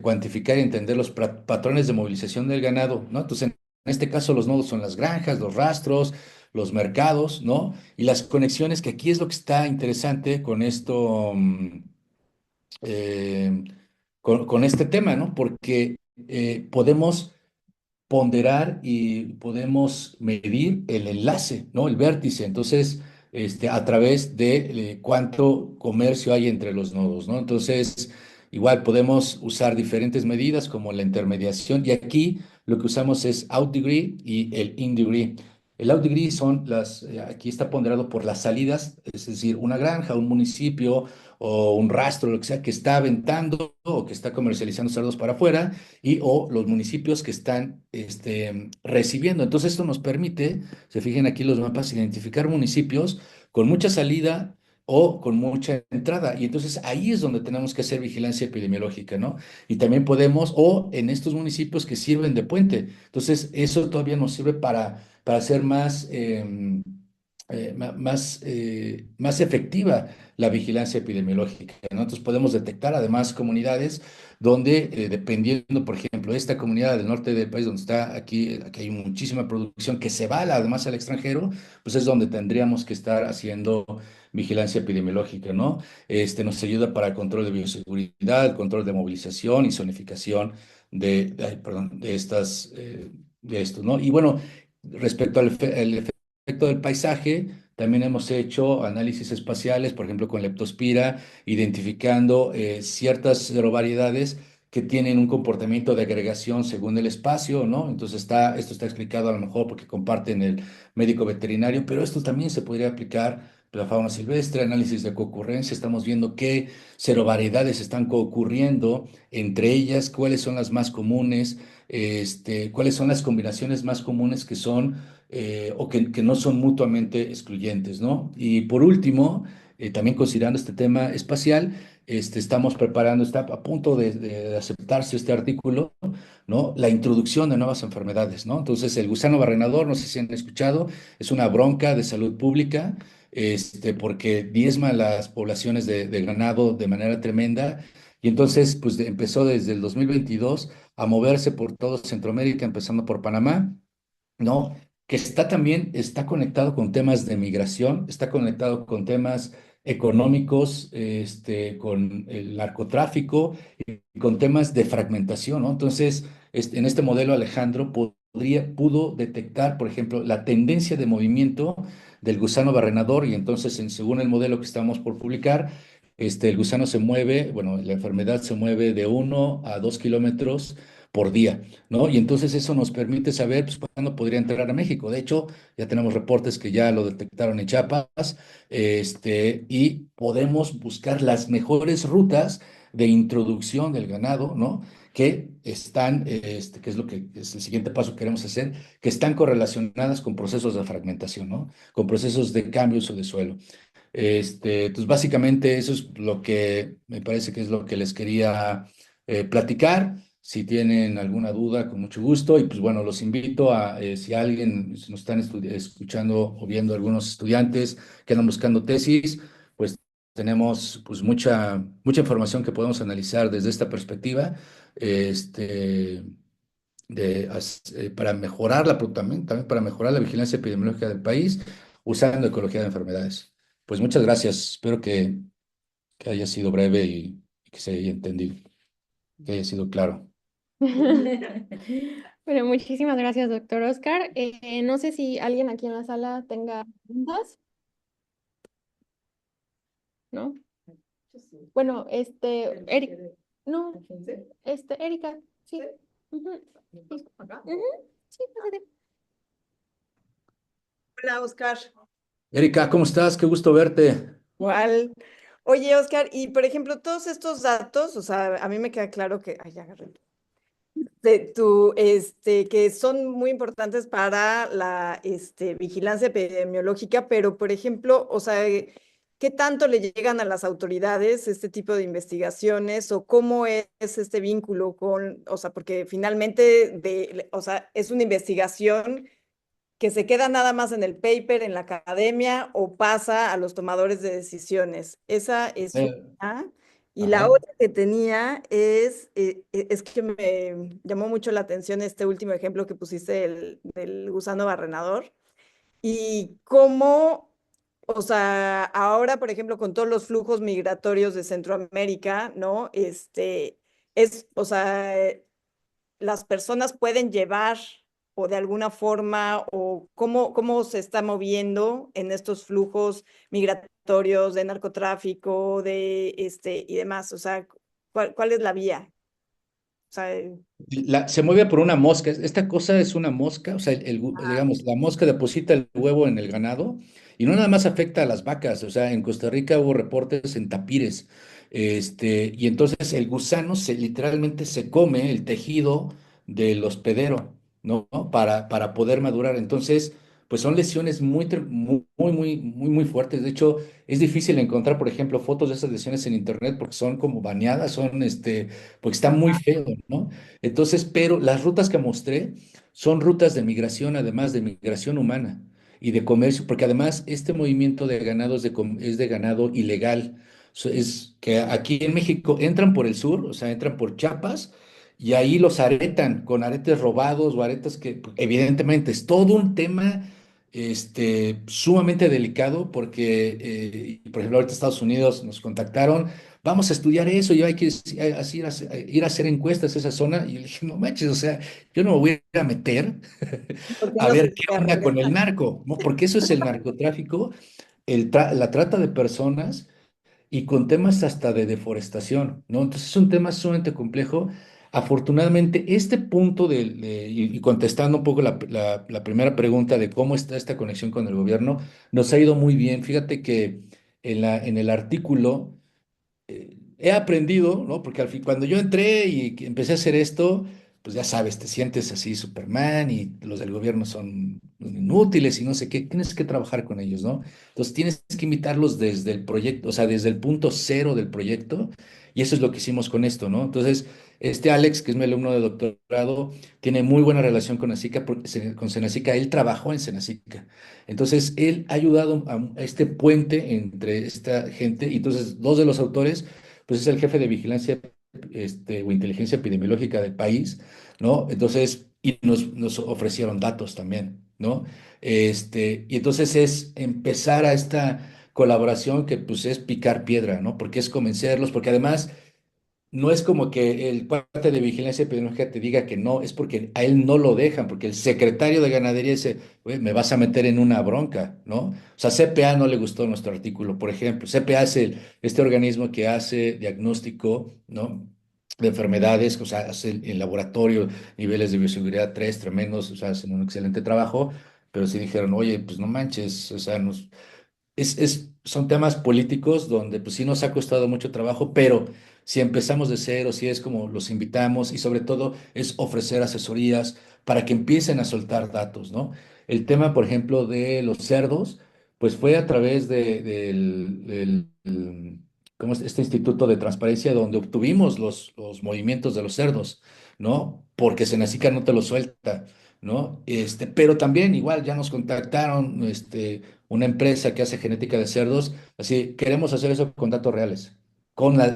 cuantificar y entender los patrones de movilización del ganado, ¿no? Entonces, en este caso, los nodos son las granjas, los rastros, los mercados, ¿no? Y las conexiones, que aquí es lo que está interesante con esto, eh, con este tema, ¿no? Porque podemos ponderar y podemos medir el enlace, ¿no? El vértice. Entonces, a través de cuánto comercio hay entre los nodos, ¿no? Entonces, igual podemos usar diferentes medidas como la intermediación y aquí lo que usamos es out degree y el in degree. El out degree aquí está ponderado por las salidas, es decir, una granja, un municipio o un rastro, lo que sea, que está aventando o que está comercializando cerdos para afuera o los municipios que están recibiendo. Entonces, esto nos permite, se fijen aquí los mapas, identificar municipios con mucha salida o con mucha entrada. Y entonces ahí es donde tenemos que hacer vigilancia epidemiológica, ¿no? Y también podemos, o en estos municipios que sirven de puente. Entonces, eso todavía nos sirve para hacer más efectiva la vigilancia epidemiológica, ¿no? Entonces podemos detectar además comunidades donde, dependiendo, por ejemplo, esta comunidad del norte del país, donde está aquí hay muchísima producción que se va además al extranjero, pues es donde tendríamos que estar haciendo vigilancia epidemiológica, ¿no? Nos ayuda para el control de bioseguridad, control de movilización y zonificación perdón, de esto, ¿no? Y bueno, respecto al efecto del paisaje, también hemos hecho análisis espaciales, por ejemplo, con leptospira, identificando ciertas variedades que tienen un comportamiento de agregación según el espacio, ¿no? Entonces esto está explicado a lo mejor porque comparten el médico veterinario, pero esto también se podría aplicar para la fauna silvestre, análisis de concurrencia, estamos viendo qué serovariedades están concurriendo entre ellas, cuáles son las más comunes, cuáles son las combinaciones más comunes que son o que no son mutuamente excluyentes, ¿no? Y por último, también considerando este tema espacial, estamos preparando, está a punto de aceptarse este artículo, ¿no? La introducción de nuevas enfermedades, ¿no? Entonces, el gusano barrenador, no sé si han escuchado, es una bronca de salud pública, porque diezma las poblaciones de ganado de manera tremenda. Y entonces, pues empezó desde el 2022 a moverse por todo Centroamérica, empezando por Panamá, ¿no? Que está también, está conectado con temas de migración, está conectado con temas económicos, con el narcotráfico y con temas de fragmentación, ¿no? Entonces, en este modelo Alejandro pudo detectar, por ejemplo, la tendencia de movimiento del gusano barrenador y entonces, según el modelo que estamos por publicar, el gusano se mueve, bueno, la enfermedad se mueve de 1 a 2 kilómetros por día, ¿no? Y entonces eso nos permite saber, pues, cuándo podría entrar a México. De hecho, ya tenemos reportes que ya lo detectaron en Chiapas, y podemos buscar las mejores rutas de introducción del ganado, ¿no? Que están, que es lo que es el siguiente paso que queremos hacer, que están correlacionadas con procesos de fragmentación, ¿no? Con procesos de cambio de uso de suelo. Entonces, básicamente eso es lo que me parece que es lo que les quería platicar. Si tienen alguna duda, con mucho gusto. Y pues bueno, los invito a, si alguien, si nos están escuchando o viendo algunos estudiantes que andan buscando tesis, pues tenemos pues mucha información que podemos analizar desde esta perspectiva, este, para mejorar también para mejorar la vigilancia epidemiológica del país usando ecología de enfermedades. Pues muchas gracias. Espero que haya sido breve y que se haya entendido, que haya sido claro. Bueno, muchísimas gracias, doctor Oscar. No sé si alguien aquí en la sala tenga preguntas, ¿no? Bueno, Eric, no, Erika, sí. Ujú, sí. Ujú, sí, pásate. Hola, Oscar. Erika, ¿cómo estás? Qué gusto verte. Igual. Oye, Oscar, y por ejemplo, todos estos datos, o sea, a mí me queda claro que, ay, ya agarré, que son muy importantes para la, vigilancia epidemiológica, pero por ejemplo, o sea, ¿qué tanto le llegan a las autoridades este tipo de investigaciones o cómo es este vínculo con, o sea, porque finalmente o sea, es una investigación que se queda nada más en el paper, en la academia o pasa a los tomadores de decisiones. Esa es Eh, una. Y la ajá. otra que tenía es que me llamó mucho la atención este último ejemplo que pusiste del gusano barrenador y cómo, o sea, ahora, por ejemplo, con todos los flujos migratorios de Centroamérica, ¿no? O sea, las personas pueden llevar o de alguna forma o cómo se está moviendo en estos flujos migratorios de narcotráfico, y demás. O sea, ¿cuál es la vía? O sea, Se mueve por una mosca. Esta cosa es una mosca, o sea, digamos, la mosca deposita el huevo en el ganado y no nada más afecta a las vacas. O sea, en Costa Rica hubo reportes en tapires. Y entonces el gusano literalmente se come el tejido del hospedero, ¿no? Para poder madurar. Entonces, pues son lesiones muy fuertes. De hecho, es difícil encontrar, por ejemplo, fotos de esas lesiones en internet porque son como baneadas, porque están muy feos, ¿no? Entonces, pero las rutas que mostré son rutas de migración, además de migración humana y de comercio, porque además este movimiento de ganado es de ganado ilegal. Es que aquí en México entran por el sur, o sea, entran por Chiapas y ahí los aretan con aretes robados o aretes que evidentemente es todo un tema sumamente delicado porque, por ejemplo, ahorita Estados Unidos nos contactaron. Vamos a estudiar eso, yo hay que ir a hacer encuestas a esa zona. Y yo le dije, no manches, o sea, yo no me voy a ir a meter ¿por qué a no se ver qué puede onda con el regresar? narco, ¿no? Porque eso es el narcotráfico, la trata de personas y con temas hasta de deforestación, ¿no? Entonces es un tema sumamente complejo. Afortunadamente, este punto y contestando un poco la primera pregunta de cómo está esta conexión con el gobierno, nos ha ido muy bien. Fíjate que en el artículo he aprendido, ¿no? Porque al fin, cuando yo entré y que empecé a hacer esto, pues ya sabes, te sientes así Superman y los del gobierno son inútiles y no sé qué, tienes que trabajar con ellos, ¿no? Entonces tienes que invitarlos desde el proyecto, o sea, desde el punto cero del proyecto, y eso es lo que hicimos con esto, ¿no? Entonces, este Alex, que es mi alumno de doctorado, tiene muy buena relación con Senacica, con Senacica, él trabajó en Senacica. Entonces, él ha ayudado a este puente entre esta gente, y entonces dos de los autores, pues es el jefe de vigilancia o inteligencia epidemiológica del país, ¿no? Entonces, y nos ofrecieron datos también, ¿no? Y entonces es empezar a esta colaboración que pues es picar piedra, ¿no? Porque es convencerlos, porque además no es como que el parte de vigilancia epidemiológica te diga que no, es porque a él no lo dejan, porque el secretario de Ganadería dice, "Oye, me vas a meter en una bronca, ¿no? O sea, CPA no le gustó nuestro artículo, por ejemplo. CPA es este organismo que hace diagnóstico, ¿no? De enfermedades, o sea, hace en laboratorio niveles de bioseguridad 3 tremendos, o sea, hacen un excelente trabajo, pero sí dijeron, oye, pues no manches, o sea, son temas políticos donde pues sí nos ha costado mucho trabajo, pero si empezamos de cero, si es como los invitamos y sobre todo es ofrecer asesorías para que empiecen a soltar datos, ¿no? El tema, por ejemplo, de los cerdos, pues fue a través ¿cómo es? Este Instituto de Transparencia donde obtuvimos los movimientos de los cerdos, ¿no? Porque Senacica no te lo suelta. ¿No? Pero también igual ya nos contactaron, una empresa que hace genética de cerdos, así, queremos hacer eso con datos reales,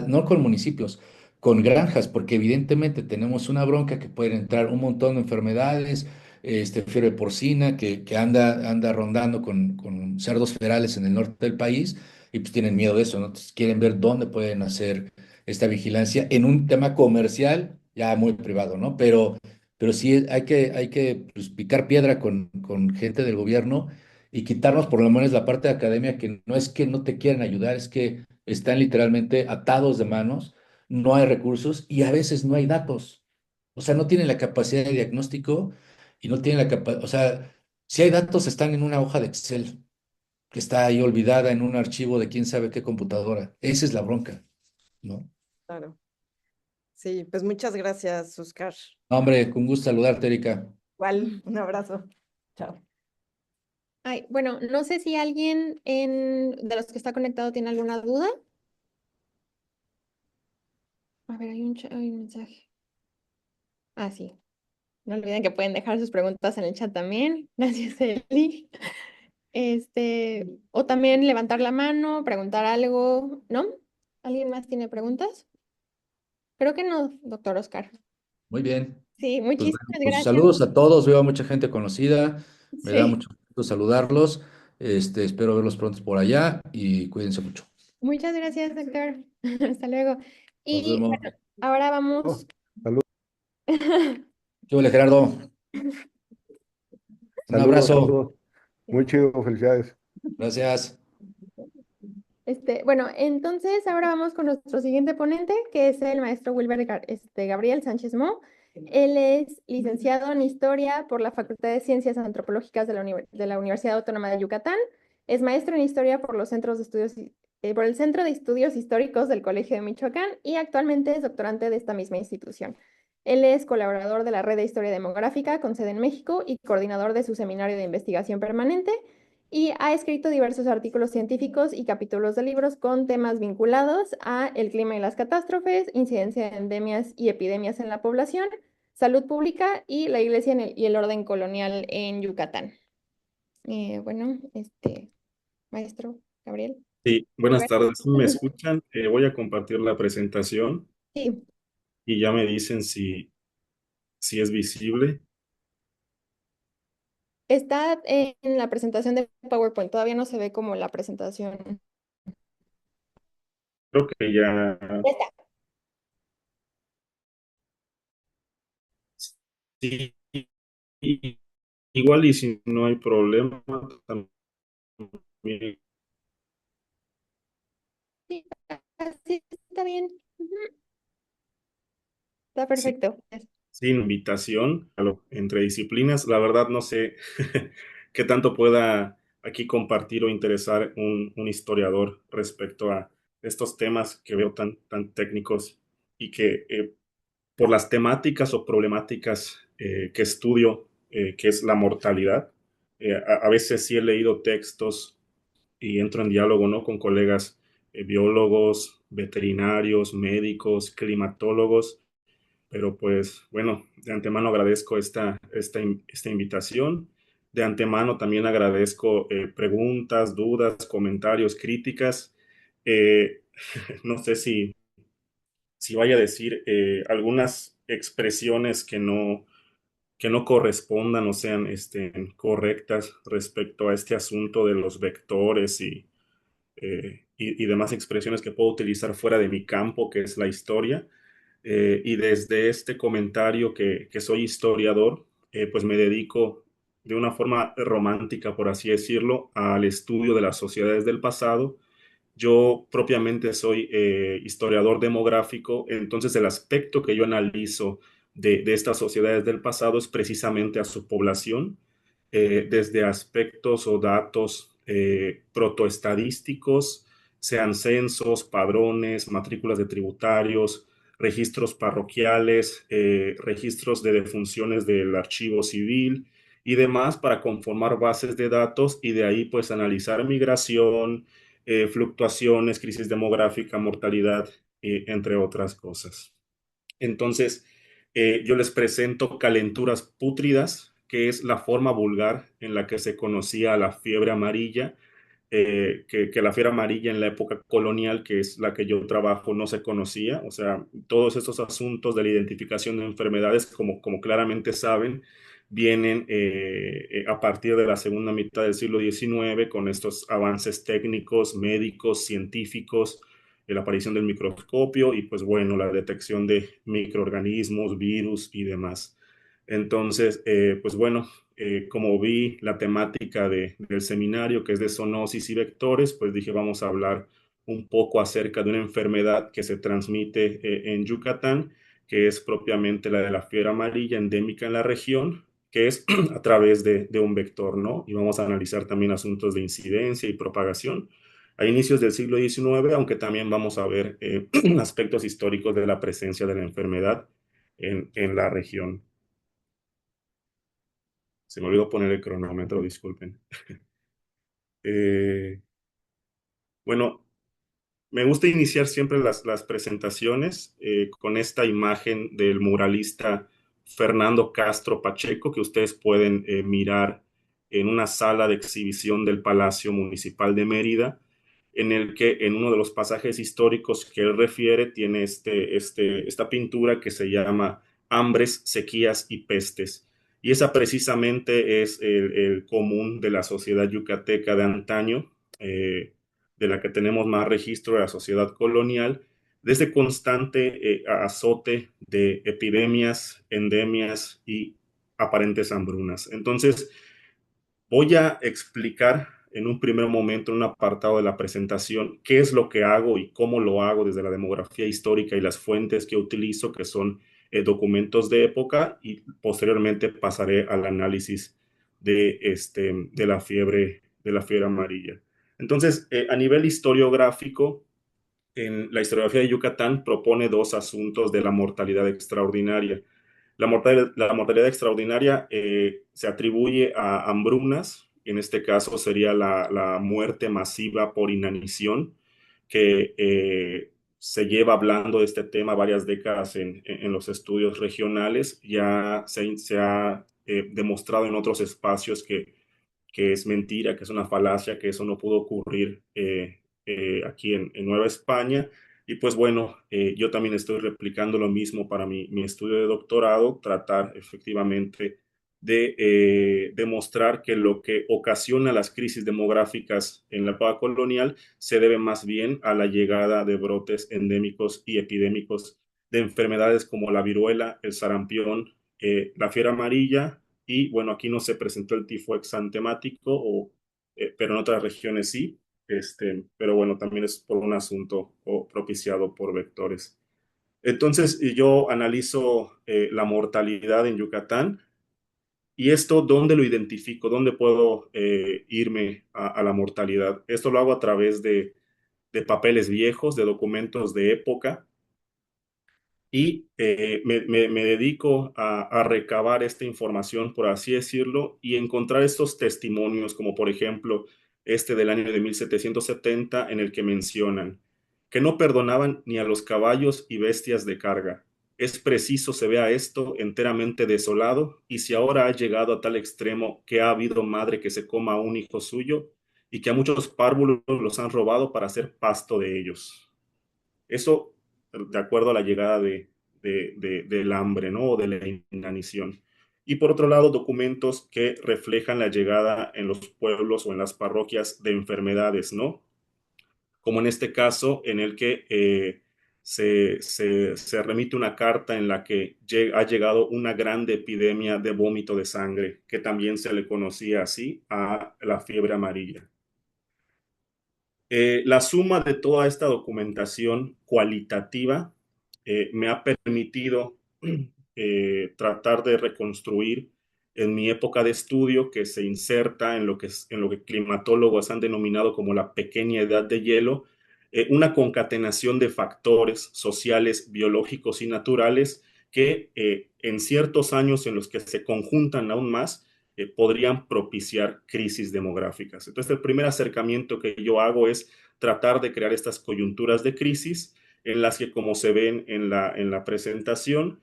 no con municipios, con granjas, porque evidentemente tenemos una bronca que pueden entrar un montón de enfermedades, fiebre porcina que anda rondando con cerdos ferales en el norte del país y pues tienen miedo de eso, ¿no? Entonces quieren ver dónde pueden hacer esta vigilancia en un tema comercial ya muy privado, ¿no? Pero sí hay que pues, picar piedra con gente del gobierno y quitarnos por lo menos la parte de academia que no es que no te quieran ayudar, es que están literalmente atados de manos, no hay recursos y a veces no hay datos. O sea, no tienen la capacidad de diagnóstico y no tienen la capacidad, o sea, si hay datos están en una hoja de Excel que está ahí olvidada en un archivo de quién sabe qué computadora. Esa es la bronca, ¿no? Claro. Sí, pues muchas gracias, Oscar. No, hombre, con gusto saludarte, Erika. Igual, un abrazo. Chao. Ay, bueno, no sé si alguien de los que está conectado tiene alguna duda. A ver, hay un mensaje. Ah, sí. No olviden que pueden dejar sus preguntas en el chat también. Gracias, Eli. O también levantar la mano, preguntar algo, ¿no? ¿Alguien más tiene preguntas? Creo que no, doctor Oscar. Muy bien. Sí, Pues muchísimas bueno, pues gracias. saludos a todos, veo a mucha gente conocida, me da Sí, mucho gusto saludarlos, espero verlos pronto por allá y cuídense mucho. muchas gracias, doctor. Hasta luego. Nos Y vemos. bueno, ahora Oh, vamos. salud- ¿Qué huele, Gerardo? Un saludos, abrazo. saludos. Muy chido, felicidades. Gracias. Bueno, entonces ahora vamos con nuestro siguiente ponente, que es el maestro Wilber Gabriel Sánchez Mo. Él es licenciado en Historia por la Facultad de Ciencias Antropológicas de la Universidad Autónoma de Yucatán. Es maestro en Historia por los Centros de Estudios, por el Centro de Estudios Históricos del Colegio de Michoacán y actualmente es doctorante de esta misma institución. Él es colaborador de la Red de Historia Demográfica con sede en México y coordinador de su seminario de investigación permanente y ha escrito diversos artículos científicos y capítulos de libros con temas vinculados a el clima y las catástrofes, incidencia de endemias y epidemias en la población, salud pública y la iglesia y el orden colonial en Yucatán. Bueno, maestro Gabriel. Sí, buenas Wilber. tardes. ¿Sí? ¿Me escuchan? Voy a compartir la presentación Sí, y ya me dicen si es visible. está en la presentación de PowerPoint, todavía no se ve como la presentación. Creo que ya Ya está. sí. Igual y si no hay problema, también Sí, así está bien. Ujú, está sí, perfecto. sin invitación entre disciplinas. La verdad no sé qué tanto pueda aquí compartir o interesar un historiador respecto a estos temas que veo tan técnicos y que por las temáticas o problemáticas que estudio, que es la mortalidad. A veces sí he leído textos y entro en diálogo, ¿no?, con colegas biólogos, veterinarios, médicos, climatólogos, pero pues bueno, de antemano agradezco esta invitación. De antemano también agradezco preguntas, dudas, comentarios, críticas. Eh, no sé si vaya a decir algunas expresiones que no correspondan o sean correctas respecto a este asunto de los vectores y demás expresiones que puedo utilizar fuera de mi campo, que es la historia. Y desde este comentario que soy historiador, pues me dedico de una forma romántica, por así decirlo, al estudio de las sociedades del pasado. Yo propiamente soy historiador demográfico, entonces el aspecto que yo analizo de estas sociedades del pasado es precisamente a su población, desde aspectos o datos protoestadísticos, sean censos, padrones, matrículas de tributarios, registros parroquiales, registros de defunciones del archivo civil y demás para conformar bases de datos y de ahí pues analizar migración, fluctuaciones, crisis demográfica, mortalidad, entre otras cosas. Entonces, yo les presento calenturas pútridas, que es la forma vulgar en la que se conocía la fiebre amarilla, que la fiebre amarilla en la época colonial, que es la que yo trabajo, no se conocía. O sea, todos estos asuntos de la identificación de enfermedades, como claramente saben, vienen a partir de la segunda mitad del siglo XIX con estos avances técnicos, médicos, científicos, la aparición del microscopio y pues bueno, la detección de microorganismos, virus y demás. Entonces, pues bueno, como vi la temática del seminario, que es de zoonosis y vectores, pues dije, vamos a hablar un poco acerca de una enfermedad que se transmite en Yucatán, que es propiamente la de la fiebre amarilla endémica en la región, que es a través de un vector, ¿no? Y vamos a analizar también asuntos de incidencia y propagación a inicios del siglo XIX, aunque también vamos a ver aspectos históricos de la presencia de la enfermedad en la región. Se me olvidó poner el cronómetro, disculpen. Eh, bueno, me gusta iniciar siempre las presentaciones con esta imagen del muralista Fernando Castro Pacheco, que ustedes pueden mirar en una sala de exhibición del Palacio Municipal de Mérida, en el que en uno de los pasajes históricos que él refiere tiene esta pintura que se llama Hambres, Sequías y Pestes. Y esa precisamente es el común de la sociedad yucateca de antaño, de la que tenemos más registro de la sociedad colonial, de este constante azote de epidemias, endemias y aparentes hambrunas. Entonces, voy a explicar en un primer momento, en un apartado de la presentación, qué es lo que hago y cómo lo hago desde la demografía histórica y las fuentes que utilizo, que son documentos de época, y posteriormente pasaré al análisis de la fiebre amarilla. Entonces, a nivel historiográfico, en la historiografía de Yucatán propone dos asuntos de la mortalidad extraordinaria. La mortalidad extraordinaria se atribuye a hambrunas, en este caso sería la muerte masiva por inanición, que se lleva hablando de este tema varias décadas en los estudios regionales. Ya se ha demostrado en otros espacios que es mentira, que es una falacia, que eso no pudo ocurrir aquí en Nueva España. Y pues bueno, yo también estoy replicando lo mismo para mi estudio de doctorado, tratar efectivamente de demostrar que lo que ocasiona las crisis demográficas en la época colonial se debe más bien a la llegada de brotes endémicos y epidémicos de enfermedades como la viruela, el sarampión, la fiebre amarilla y bueno, aquí no se presentó el tifo exantemático, pero en otras regiones sí. Pero bueno, también es por un asunto propiciado por vectores. Entonces, yo analizo la mortalidad en Yucatán y esto, ¿dónde lo identifico? ¿Dónde puedo irme a la mortalidad? Esto lo hago a través de papeles viejos, de documentos de época y me dedico a recabar esta información, por así decirlo, y encontrar estos testimonios, como por ejemplo este del año de 1770, en el que mencionan que no perdonaban ni a los caballos y bestias de carga. Es preciso se vea esto enteramente desolado, y si ahora ha llegado a tal extremo que ha habido madre que se coma a un hijo suyo, y que a muchos párvulos los han robado para hacer pasto de ellos. Eso de acuerdo a la llegada del hambre, ¿no? O de la inanición. Y por otro lado, documentos que reflejan la llegada en los pueblos o en las parroquias de enfermedades, ¿no? Como en este caso en el que se remite una carta en la que ha llegado una grande epidemia de vómito de sangre, que también se le conocía así a la fiebre amarilla. La suma de toda esta documentación cualitativa me ha permitido tratar de reconstruir en mi época de estudio, que se inserta en lo que climatólogos han denominado como la pequeña edad de hielo, una concatenación de factores sociales, biológicos y naturales que en ciertos años en los que se conjuntan aún más, podrían propiciar crisis demográficas. Entonces, el primer acercamiento que yo hago es tratar de crear estas coyunturas de crisis en las que, como se ven en la presentación,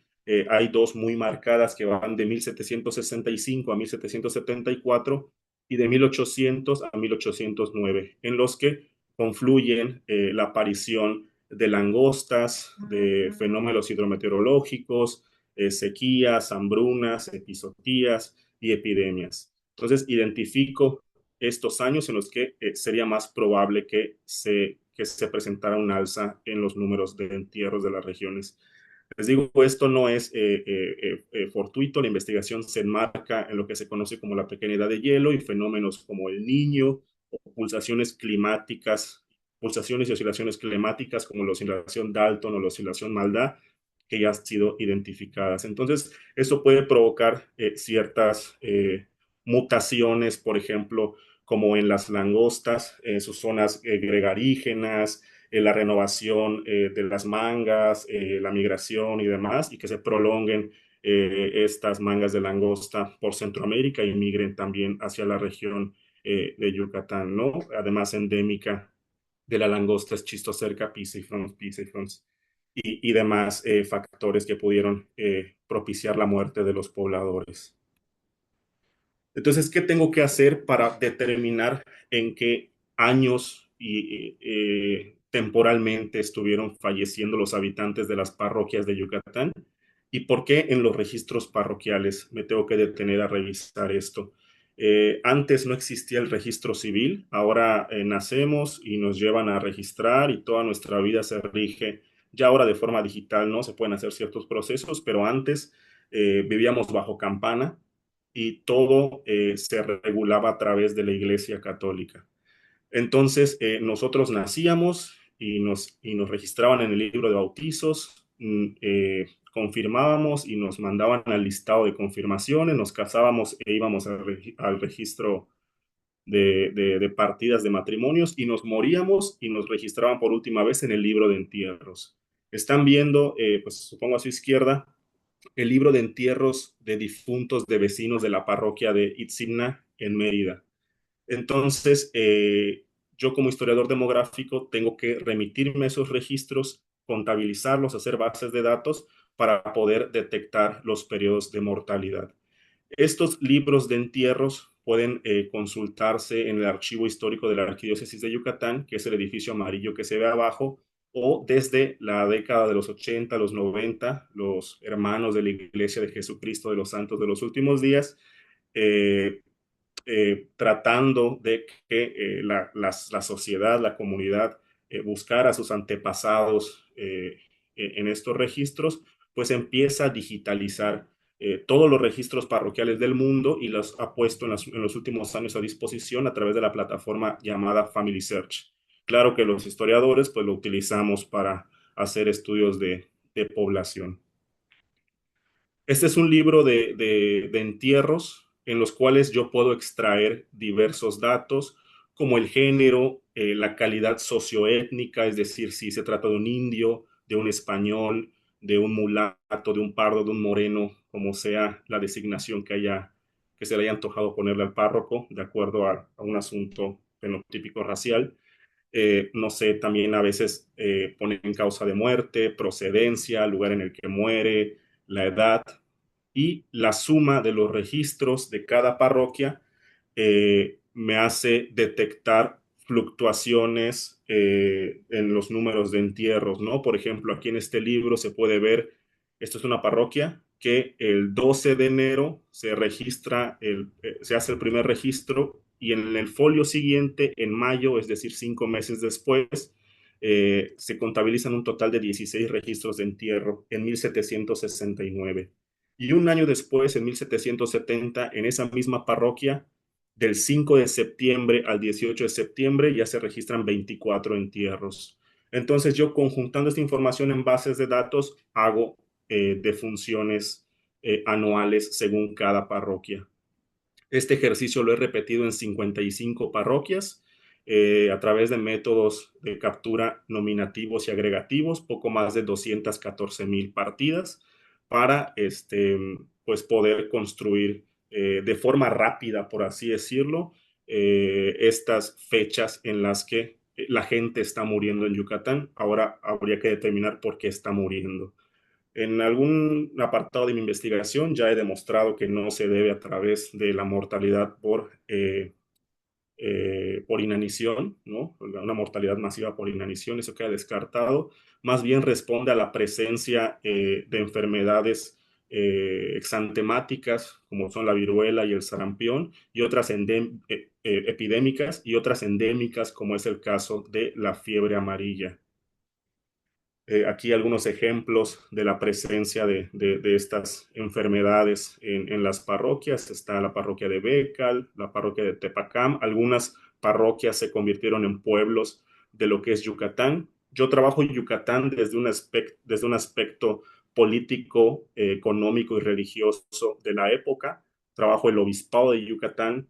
hay dos muy marcadas que van de 1765 a 1774 y de 1800 a 1809, en los que confluyen la aparición de langostas, de fenómenos hidrometeorológicos, sequías, hambrunas, epizotías y epidemias. Entonces, identifico estos años en los que sería más probable que se presentara un alza en los números de entierros de las regiones. Les digo, esto no es fortuito, la investigación se enmarca en lo que se conoce como la pequeña edad de hielo y fenómenos como el Niño o pulsaciones climáticas, pulsaciones y oscilaciones climáticas como la oscilación Dalton o la oscilación Maldá, que ya han sido identificadas. Entonces, eso puede provocar ciertas mutaciones, por ejemplo, como en las langostas, sus zonas gregarígenas, la renovación de las mangas, la migración y demás, y que se prolonguen estas mangas de langosta por Centroamérica y migren también hacia la región de Yucatán, ¿no? Además, endémica de la langosta es Chistocerca piscifrons y demás factores que pudieron propiciar la muerte de los pobladores. Entonces, ¿qué tengo que hacer para determinar en qué años y temporalmente estuvieron falleciendo los habitantes de las parroquias de Yucatán? ¿Y por qué en los registros parroquiales me tengo que detener a revisar esto? Antes no existía el registro civil, ahora nacemos y nos llevan a registrar y toda nuestra vida se rige ya ahora de forma digital, ¿no? Se pueden hacer ciertos procesos, pero antes vivíamos bajo campana y todo se regulaba a través de la Iglesia Católica. Entonces, nosotros nacíamos y nos registraban en el libro de bautizos, confirmábamos y nos mandaban al listado de confirmaciones, nos casábamos e íbamos al registro de partidas de matrimonios y nos moríamos y nos registraban por última vez en el libro de entierros. Están viendo, pues supongo a su izquierda, el libro de entierros de difuntos de vecinos de la parroquia de Itzimna en Mérida. Entonces, yo como historiador demográfico tengo que remitirme a esos registros, contabilizarlos, hacer bases de datos para poder detectar los periodos de mortalidad. Estos libros de entierros pueden consultarse en el archivo histórico de la Arquidiócesis de Yucatán, que es el edificio amarillo que se ve abajo, o desde la década de los 80, los 90, los hermanos de la Iglesia de Jesucristo de los Santos de los Últimos Días, eh, tratando de que la sociedad, la comunidad, buscara a sus antepasados en estos registros, pues empieza a digitalizar todos los registros parroquiales del mundo y los ha puesto en los últimos años a disposición a través de la plataforma llamada Family Search. Claro que los historiadores pues lo utilizamos para hacer estudios de población. Este es un libro de entierros en los cuales yo puedo extraer diversos datos como el género, la calidad socioétnica, es decir, si se trata de un indio, de un español, de un mulato, de un pardo, de un moreno, como sea la designación que se le haya antojado ponerle al párroco, de acuerdo a un asunto fenotípico racial. No sé, también a veces ponen causa de muerte, procedencia, lugar en el que muere, la edad y la suma de los registros de cada parroquia me hace detectar fluctuaciones en los números de entierros, ¿no? Por ejemplo, aquí en este libro se puede ver, esto es una parroquia, que el 12 de enero se registra, se hace el primer registro y en el folio siguiente, en mayo, es decir, 5 meses después, se contabilizan un total de 16 registros de entierro en 1769. Y un año después, en 1770, en esa misma parroquia, del 5 de septiembre al 18 de septiembre, ya se registran 24 entierros. Entonces yo, conjuntando esta información en bases de datos, hago defunciones anuales según cada parroquia. Este ejercicio lo he repetido en 55 parroquias a través de métodos de captura nominativos y agregativos, poco más de 214,000 partidas para pues poder construir de forma rápida, por así decirlo, estas fechas en las que la gente está muriendo en Yucatán. Ahora habría que determinar por qué está muriendo. En algún apartado de mi investigación ya he demostrado que no se debe a través de la mortalidad por inanición, ¿no? Una mortalidad masiva por inanición, eso queda descartado. Más bien responde a la presencia de enfermedades exantemáticas, como son la viruela y el sarampión, y otras epidémicas y otras endémicas, como es el caso de la fiebre amarilla. Aquí algunos ejemplos de la presencia de estas enfermedades en las parroquias. Está la parroquia de Bécal, la parroquia de Tepacam. Algunas parroquias se convirtieron en pueblos de lo que es Yucatán. Yo trabajo en Yucatán desde un aspecto político, económico y religioso de la época. Trabajo el obispado de Yucatán,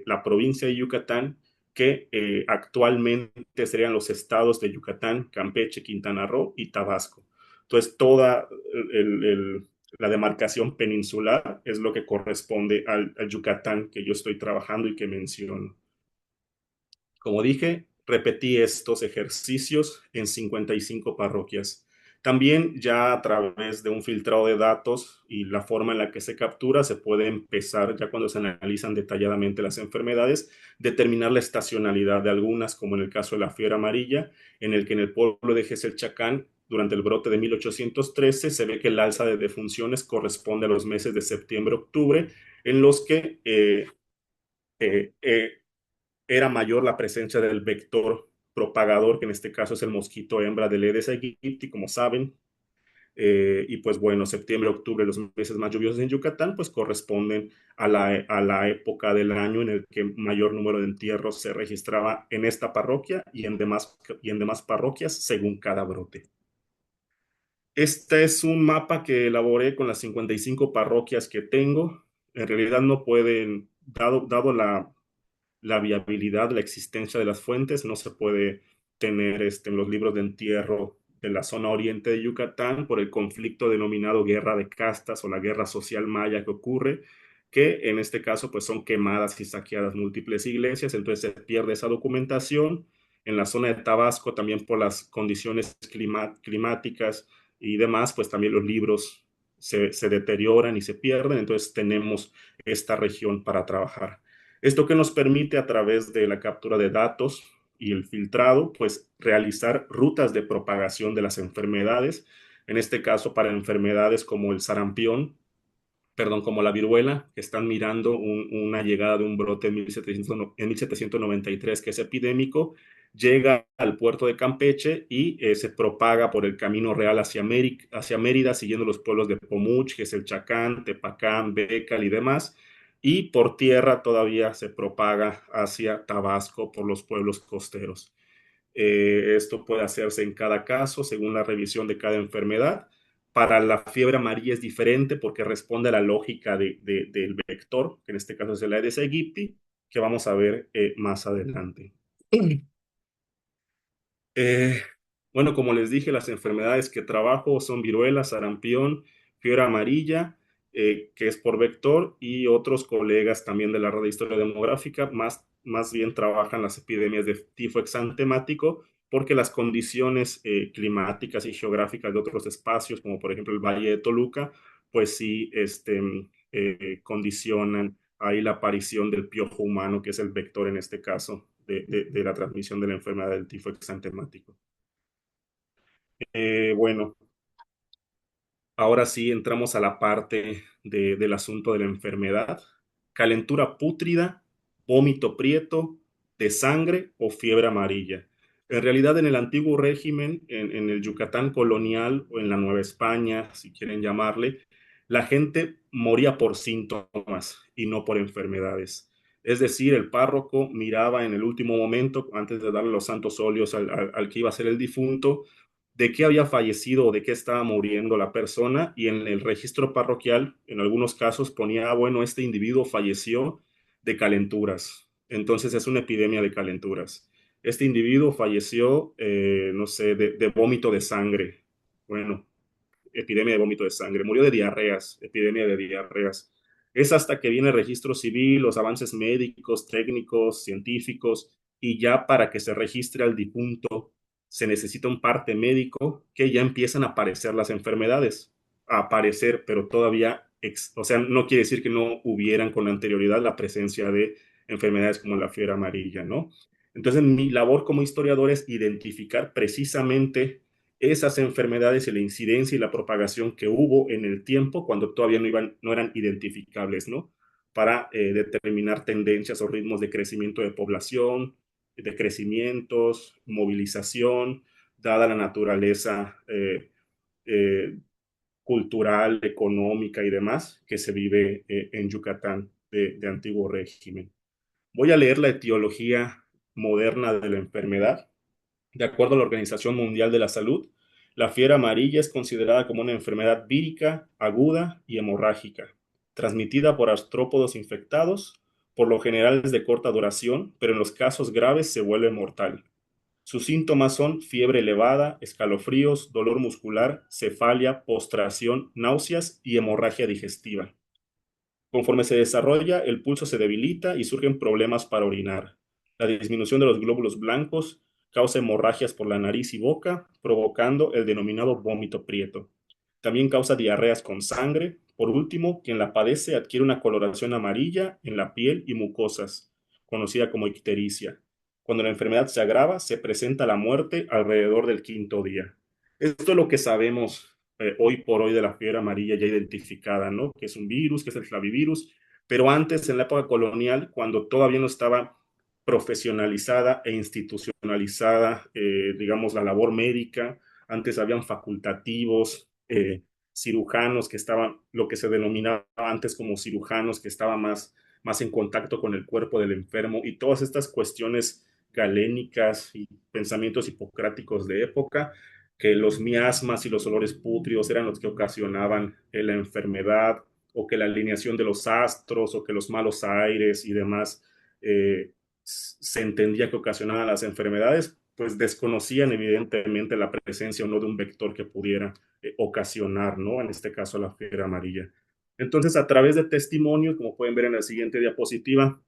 la provincia de Yucatán, que actualmente serían los estados de Yucatán, Campeche, Quintana Roo y Tabasco. Entonces, toda la demarcación peninsular es lo que corresponde al Yucatán que yo estoy trabajando y que menciono. Como dije, repetí estos ejercicios en 55 parroquias. También ya a través de un filtrado de datos y la forma en la que se captura, se puede empezar, ya cuando se analizan detalladamente las enfermedades, determinar la estacionalidad de algunas, como en el caso de la fiebre amarilla, en el que en el pueblo de Geselchacán, durante el brote de 1813, se ve que el alza de defunciones corresponde a los meses de septiembre-octubre, en los que eh, eh, era mayor la presencia del vector propagador, que en este caso es el mosquito hembra del Aedes aegypti, como saben. Y pues bueno, septiembre, octubre, los meses más lluviosos en Yucatán, pues corresponden a la época del año en el que mayor número de entierros se registraba en esta parroquia y en demás parroquias según cada brote. Este es un mapa que elaboré con las 55 parroquias que tengo. En realidad no pueden, dado la viabilidad, la existencia de las fuentes, no se puede tener en los libros de entierro de la zona oriente de Yucatán por el conflicto denominado guerra de castas o la guerra social maya que ocurre, que en este caso pues son quemadas y saqueadas múltiples iglesias, entonces se pierde esa documentación. En la zona de Tabasco también por las condiciones climáticas y demás, pues también los libros se deterioran y se pierden, entonces tenemos esta región para trabajar. Esto que nos permite a través de la captura de datos y el filtrado, pues realizar rutas de propagación de las enfermedades, en este caso para enfermedades como el sarampión, perdón, como la viruela, que están mirando una llegada de un brote en 1793 que es epidémico, llega al puerto de Campeche y se propaga por el camino real hacia Mérida, siguiendo los pueblos de Pomuch, que es el Chacán, Tepacán, Bécal y demás, y por tierra todavía se propaga hacia Tabasco por los pueblos costeros. Esto puede hacerse en cada caso según la revisión de cada enfermedad. Para la fiebre amarilla es diferente porque responde a la lógica del vector, que en este caso es el Aedes aegypti, que vamos a ver más adelante. Bueno, como les dije, las enfermedades que trabajo son viruela, sarampión, fiebre amarilla, que es por vector, y otros colegas también de la red de historia demográfica, más bien trabajan las epidemias de tifo exantemático, porque las condiciones climáticas y geográficas de otros espacios, como por ejemplo el Valle de Toluca, pues sí condicionan ahí la aparición del piojo humano, que es el vector en este caso de la transmisión de la enfermedad del tifo exantemático. Bueno, ahora sí entramos a la parte del asunto de la enfermedad. Calentura pútrida, vómito prieto, de sangre o fiebre amarilla. En realidad, en el antiguo régimen, en el Yucatán colonial o en la Nueva España, si quieren llamarle, la gente moría por síntomas y no por enfermedades. Es decir, el párroco miraba en el último momento, antes de darle los santos óleos al que iba a ser el difunto, de qué había fallecido o de qué estaba muriendo la persona, y en el registro parroquial, en algunos casos ponía, bueno, este individuo falleció de calenturas, entonces es una epidemia de calenturas. Este individuo falleció, no sé, de vómito de sangre. Bueno, epidemia de vómito de sangre. Murió de diarreas, epidemia de diarreas. Es hasta que viene el registro civil, los avances médicos, técnicos, científicos, y ya para que se registre al difunto se necesita un parte médico, que ya empiezan a aparecer las enfermedades, a aparecer, pero todavía, o sea, no quiere decir que no hubieran con anterioridad la presencia de enfermedades como la fiebre amarilla, ¿no? Entonces, mi labor como historiador es identificar precisamente esas enfermedades y la incidencia y la propagación que hubo en el tiempo cuando todavía no eran identificables, ¿no? Para determinar tendencias o ritmos de crecimiento de población, de crecimientos, movilización, dada la naturaleza eh, cultural, económica y demás que se vive en Yucatán de antiguo régimen. Voy a leer la etiología moderna de la enfermedad. De acuerdo a la Organización Mundial de la Salud, la fiebre amarilla es considerada como una enfermedad vírica, aguda y hemorrágica, transmitida por artrópodos infectados. Por lo general es de corta duración, pero en los casos graves se vuelve mortal. Sus síntomas son fiebre elevada, escalofríos, dolor muscular, cefalia, postración, náuseas y hemorragia digestiva. Conforme se desarrolla, el pulso se debilita y surgen problemas para orinar. La disminución de los glóbulos blancos causa hemorragias por la nariz y boca, provocando el denominado vómito prieto. También causa diarreas con sangre. Por último, quien la padece adquiere una coloración amarilla en la piel y mucosas, conocida como ictericia. Cuando la enfermedad se agrava, se presenta la muerte alrededor del quinto día. Esto es lo que sabemos hoy por hoy de la fiebre amarilla ya identificada, ¿no? Que es un virus, que es el flavivirus, pero antes, en la época colonial, cuando todavía no estaba profesionalizada e institucionalizada, digamos, la labor médica, antes habían facultativos, cirujanos que estaban, lo que se denominaba antes como cirujanos, que estaban más en contacto con el cuerpo del enfermo, y todas estas cuestiones galénicas y pensamientos hipocráticos de época, que los miasmas y los olores pútridos eran los que ocasionaban la enfermedad, o que la alineación de los astros, o que los malos aires y demás se entendía que ocasionaban las enfermedades, pues desconocían evidentemente la presencia o no de un vector que pudiera ocasionar, ¿no? En este caso la fiebre amarilla. Entonces, a través de testimonios, como pueden ver en la siguiente diapositiva,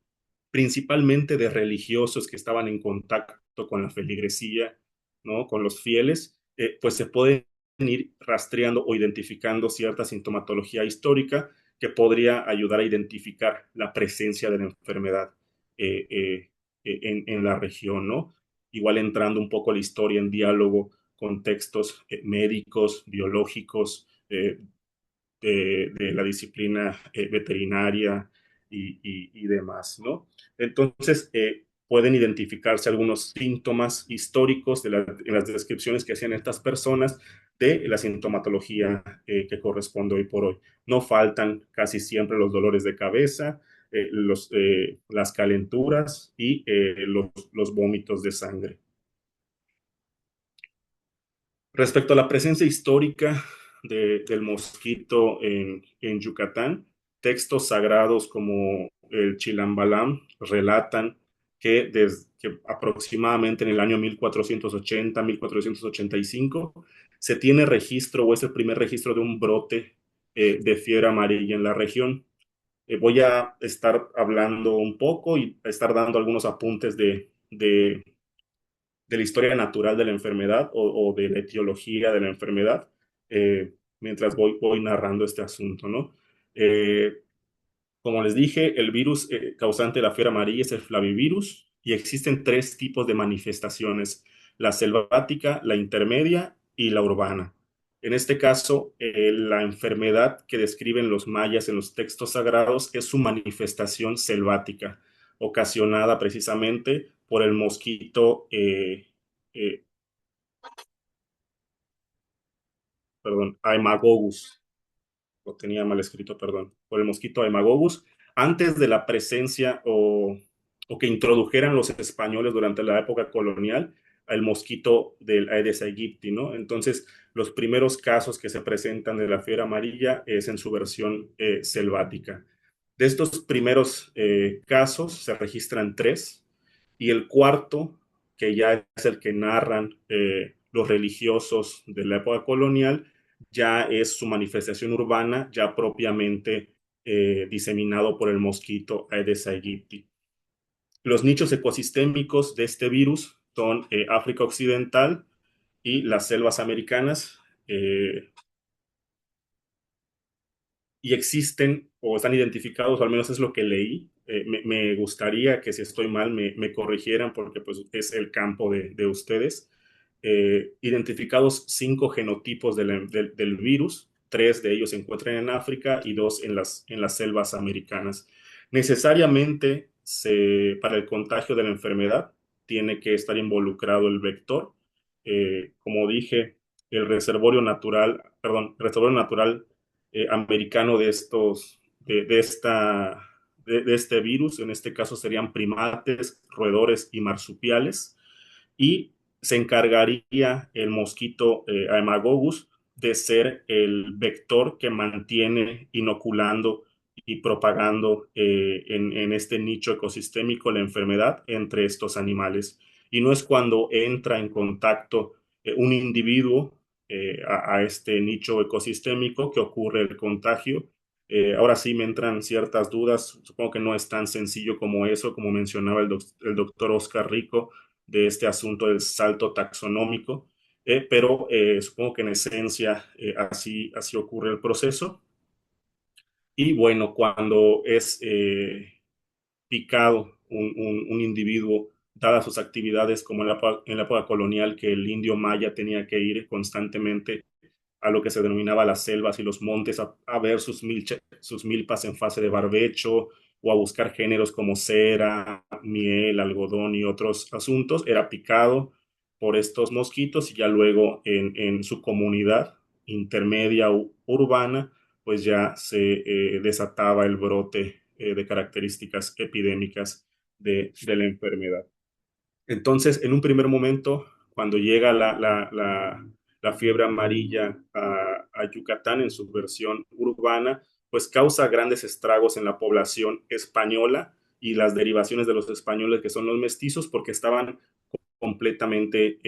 principalmente de religiosos que estaban en contacto con la feligresía, ¿no? Con los fieles, pues se pueden ir rastreando o identificando cierta sintomatología histórica que podría ayudar a identificar la presencia de la enfermedad eh, eh, en la región, ¿no? Igual entrando un poco la historia en diálogo con textos médicos, biológicos, de la disciplina veterinaria y demás, ¿no? Entonces, pueden identificarse algunos síntomas históricos en las descripciones que hacían estas personas de la sintomatología que corresponde hoy por hoy. No faltan casi siempre los dolores de cabeza, las calenturas y los vómitos de sangre. Respecto a la presencia histórica del mosquito en Yucatán, textos sagrados como el Chilambalam relatan que aproximadamente en el año 1480, 1485, se tiene registro o es el primer registro de un brote de fiebre amarilla en la región. Voy a estar hablando un poco y a estar dando algunos apuntes de la historia natural de la enfermedad o de la etiología de la enfermedad, mientras voy narrando este asunto, ¿no? Como les dije, el virus causante de la fiebre amarilla es el flavivirus y existen tres tipos de manifestaciones: la selvática, la intermedia y la urbana. En este caso, la enfermedad que describen los mayas en los textos sagrados es su manifestación selvática, ocasionada precisamente por el mosquito, eh, perdón, Haemococcus. Lo tenía mal escrito, perdón, por el mosquito Haemococcus, antes de la presencia o que introdujeran los españoles durante la época colonial el mosquito del Aedes aegypti, ¿no? Entonces, los primeros casos que se presentan de la fiebre amarilla es en su versión selvática. De estos primeros casos se registran tres, y el cuarto, que ya es el que narran los religiosos de la época colonial, ya es su manifestación urbana, ya propiamente diseminado por el mosquito Aedes aegypti. Los nichos ecosistémicos de este virus son África Occidental y las selvas americanas, y existen o están identificados, o al menos es lo que leí. Me gustaría que si estoy mal me corrigieran porque pues, es el campo de ustedes. Identificados 5 genotipos del virus, 3 de ellos se encuentran en África y 2 en las selvas americanas. Necesariamente para el contagio de la enfermedad tiene que estar involucrado el vector. Como dije, el reservorio natural americano de este virus, en este caso serían primates, roedores y marsupiales, y se encargaría el mosquito Haemococcus de ser el vector que mantiene inoculando y propagando en este nicho ecosistémico la enfermedad entre estos animales. Y no es cuando entra en contacto un individuo a este nicho ecosistémico que ocurre el contagio. Ahora sí me entran ciertas dudas, supongo que no es tan sencillo como eso, como mencionaba el doctor Oscar Rico, de este asunto del salto taxonómico, pero supongo que en esencia así ocurre el proceso. Y bueno, cuando es picado un individuo, dadas sus actividades como en la época colonial, que el indio maya tenía que ir constantemente a lo que se denominaba las selvas y los montes a ver sus milpas en fase de barbecho o a buscar géneros como cera, miel, algodón y otros asuntos. Era picado por estos mosquitos y ya luego en su comunidad intermedia urbana, pues ya se desataba el brote de características epidémicas de la enfermedad. Entonces, en un primer momento, cuando llega la fiebre amarilla a Yucatán en su versión urbana, pues causa grandes estragos en la población española y las derivaciones de los españoles, que son los mestizos, porque estaban completamente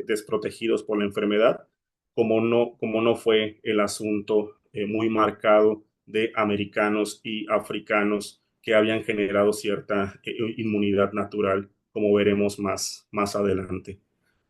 desprotegidos por la enfermedad, como no fue el asunto muy marcado de americanos y africanos que habían generado cierta inmunidad natural, como veremos más adelante.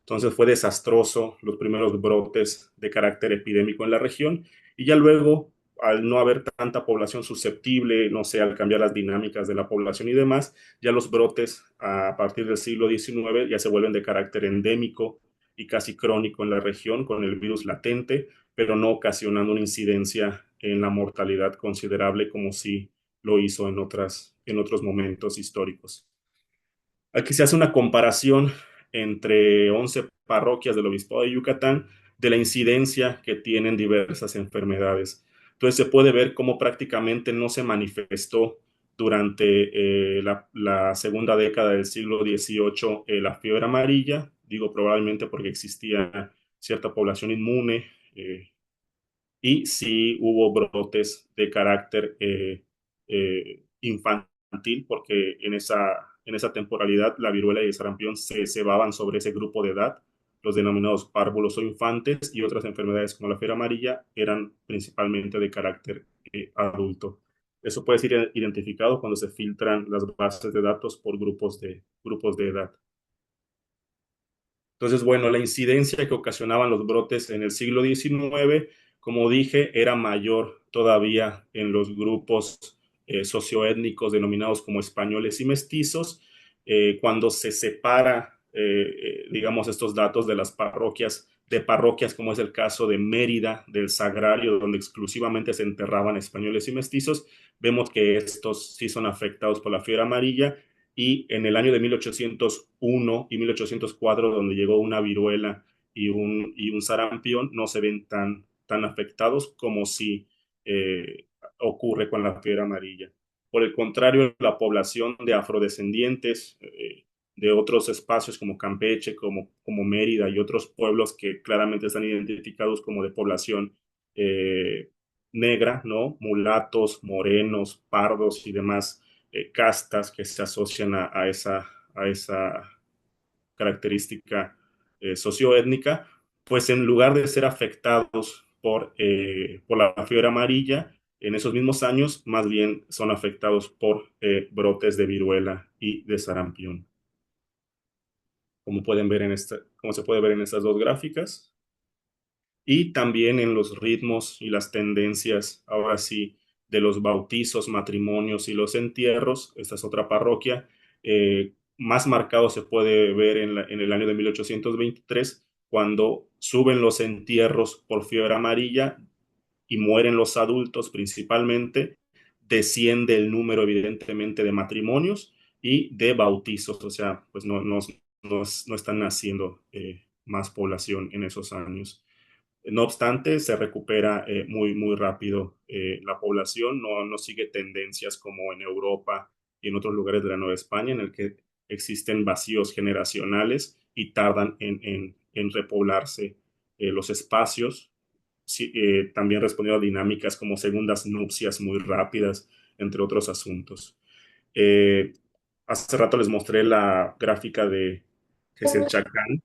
Entonces fue desastroso los primeros brotes de carácter epidémico en la región, y ya luego, al no haber tanta población susceptible, no sé, al cambiar las dinámicas de la población y demás, ya los brotes a partir del siglo XIX ya se vuelven de carácter endémico y casi crónico en la región con el virus latente, pero no ocasionando una incidencia en la mortalidad considerable como sí lo hizo en otros momentos históricos. Aquí se hace una comparación entre 11 parroquias del Obispado de Yucatán de la incidencia que tienen diversas enfermedades. Entonces se puede ver cómo prácticamente no se manifestó durante la segunda década del siglo XVIII la fiebre amarilla, digo probablemente porque existía cierta población inmune, y sí hubo brotes de carácter infantil, porque en esa temporalidad, la viruela y el sarampión se cebaban sobre ese grupo de edad, los denominados párvulos o infantes, y otras enfermedades como la fiebre amarilla eran principalmente de carácter adulto. Eso puede ser identificado cuando se filtran las bases de datos por grupos de edad. Entonces, bueno, la incidencia que ocasionaban los brotes en el siglo XIX, como dije, era mayor todavía en los grupos socioétnicos denominados como españoles y mestizos. Cuando se separa, digamos, estos datos de las parroquias, como es el caso de Mérida, del Sagrario, donde exclusivamente se enterraban españoles y mestizos, vemos que estos sí son afectados por la fiebre amarilla, y en el año de 1801 y 1804, donde llegó una viruela y un sarampión, no se ven tan afectados como si ocurre con la fiebre amarilla. Por el contrario, la población de afrodescendientes de otros espacios como Campeche, como Mérida y otros pueblos que claramente están identificados como de población negra, ¿no? Mulatos, morenos, pardos y demás castas que se asocian a esa característica socioétnica, pues en lugar de ser afectados por la fiebre amarilla, en esos mismos años más bien son afectados por brotes de viruela y de sarampión. Como se puede ver en estas dos gráficas. Y también en los ritmos y las tendencias, ahora sí, de los bautizos, matrimonios y los entierros. Esta es otra parroquia. Más marcado se puede ver en el año de 1823, cuando suben los entierros por fiebre amarilla y mueren los adultos principalmente, desciende el número evidentemente de matrimonios y de bautizos, o sea, pues no están naciendo más población en esos años. No obstante, se recupera muy rápido la población, no sigue tendencias como en Europa y en otros lugares de la Nueva España, en el que existen vacíos generacionales y tardan en repoblarse los espacios. Sí, también respondiendo a dinámicas como segundas nupcias muy rápidas, entre otros asuntos. Hace rato les mostré la gráfica de que es el Chacán,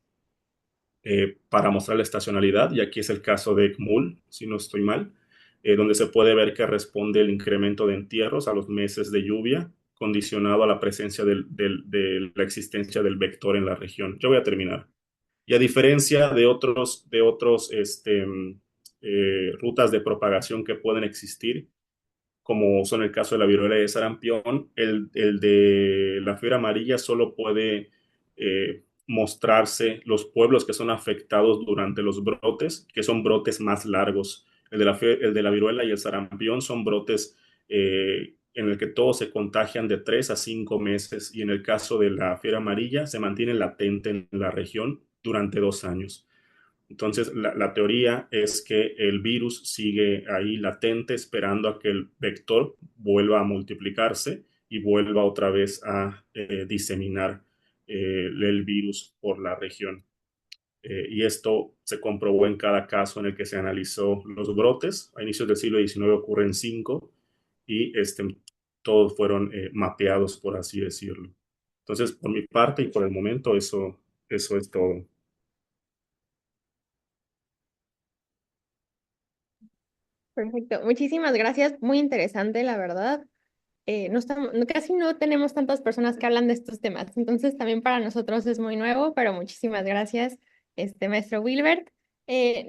para mostrar la estacionalidad, y aquí es el caso de ECMUL, si no estoy mal, donde se puede ver que responde el incremento de entierros a los meses de lluvia, condicionado a la presencia de la existencia del vector en la región. Yo voy a terminar. Y a diferencia de otros rutas de propagación que pueden existir, como son el caso de la viruela y de sarampión, el de la fiebre amarilla solo puede mostrarse los pueblos que son afectados durante los brotes, que son brotes más largos. El de la viruela y el sarampión son brotes en el que todos se contagian de 3 a 5 meses, y en el caso de la fiebre amarilla se mantiene latente en la región durante 2 años. Entonces, la teoría es que el virus sigue ahí latente, esperando a que el vector vuelva a multiplicarse y vuelva otra vez a diseminar el virus por la región. Y esto se comprobó en cada caso en el que se analizó los brotes. A inicios del siglo XIX ocurren 5, y todos fueron mapeados, por así decirlo. Entonces, por mi parte y por el momento, eso es todo. Perfecto, muchísimas gracias, muy interesante, la verdad. Casi no tenemos tantas personas que hablan de estos temas, entonces también para nosotros es muy nuevo, pero muchísimas gracias, maestro Wilbert.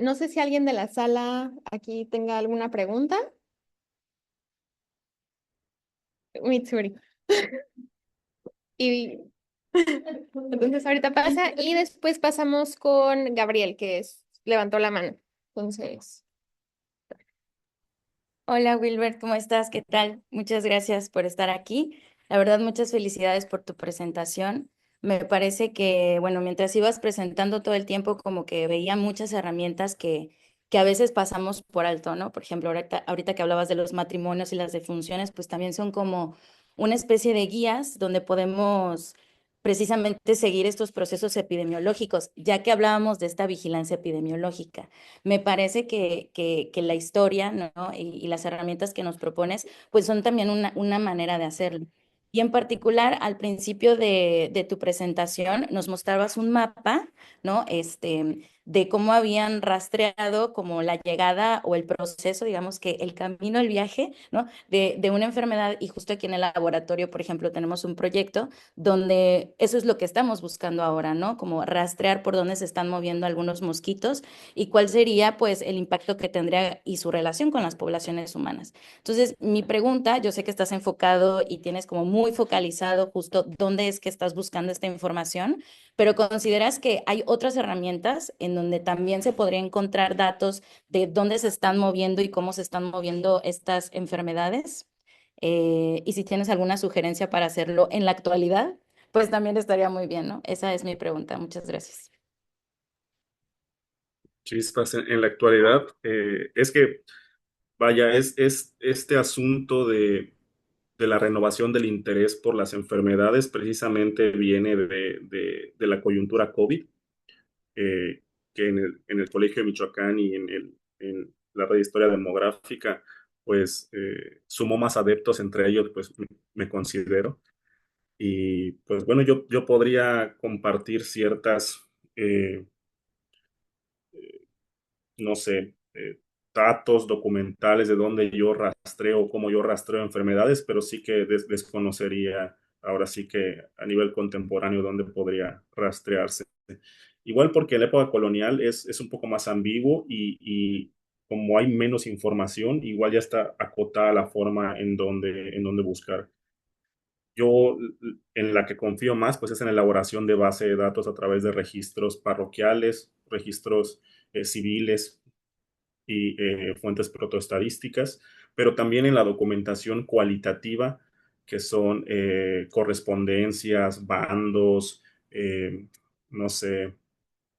No sé si alguien de la sala aquí tenga alguna pregunta. Mitsuri. Y entonces ahorita pasa y después pasamos con Gabriel, levantó la mano. Entonces, Hola Wilbert, ¿cómo estás? ¿Qué tal? Muchas gracias por estar aquí. La verdad, muchas felicidades por tu presentación. Me parece que, bueno, mientras ibas presentando todo el tiempo, como que veía muchas herramientas que a veces pasamos por alto, ¿no? Por ejemplo, ahorita que hablabas de los matrimonios y las defunciones, pues también son como una especie de guías donde podemos precisamente seguir estos procesos epidemiológicos, ya que hablábamos de esta vigilancia epidemiológica. Me parece que la historia, ¿no? y las herramientas que nos propones, pues son también una manera de hacerlo. Y en particular, al principio de tu presentación, nos mostrabas un mapa, ¿no? De cómo habían rastreado como la llegada o el proceso, digamos que el camino, el viaje, ¿no? De una enfermedad. Y justo aquí en el laboratorio, por ejemplo, tenemos un proyecto donde eso es lo que estamos buscando ahora, ¿no? Como rastrear por dónde se están moviendo algunos mosquitos y cuál sería, pues, el impacto que tendría y su relación con las poblaciones humanas. Entonces, mi pregunta, yo sé que estás enfocado y tienes como muy focalizado justo dónde es que estás buscando esta información, pero ¿consideras que hay otras herramientas en donde también se podría encontrar datos de dónde se están moviendo y cómo se están moviendo estas enfermedades? Y si tienes alguna sugerencia para hacerlo en la actualidad, pues también estaría muy bien, ¿no? Esa es mi pregunta. Muchas gracias. Chispas, en la actualidad, es que, vaya, es este asunto de la renovación del interés por las enfermedades precisamente viene de la coyuntura COVID, que en el Colegio de Michoacán y en la red de historia demográfica, pues sumó más adeptos, entre ellos, pues me considero. Y pues bueno, yo podría compartir ciertas, no sé, datos documentales de dónde yo rastreo, cómo yo rastreo enfermedades, pero sí que desconocería ahora sí que a nivel contemporáneo dónde podría rastrearse. Igual porque la época colonial es un poco más ambiguo y como hay menos información, igual ya está acotada la forma en donde buscar. Yo en la que confío más, pues es en la elaboración de base de datos a través de registros parroquiales, registros civiles y fuentes protoestadísticas, pero también en la documentación cualitativa, que son correspondencias, bandos, no sé,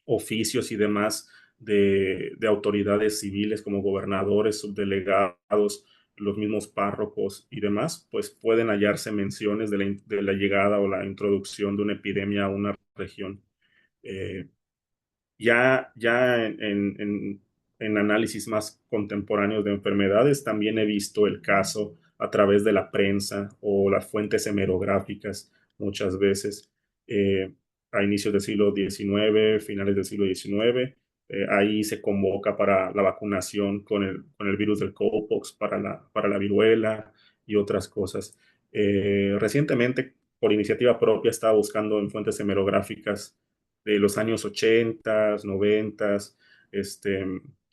oficios y demás de autoridades civiles como gobernadores, subdelegados, los mismos párrocos y demás, pues pueden hallarse menciones de la llegada o la introducción de una epidemia a una región. Eh, ya en análisis más contemporáneos de enfermedades, también he visto el caso a través de la prensa o las fuentes hemerográficas muchas veces, eh, a inicios del siglo XIX, finales del siglo XIX. Ahí se convoca para la vacunación con el virus del cowpox, para la viruela y otras cosas. Recientemente, por iniciativa propia, estaba buscando en fuentes hemerográficas de los años 80, 90, este,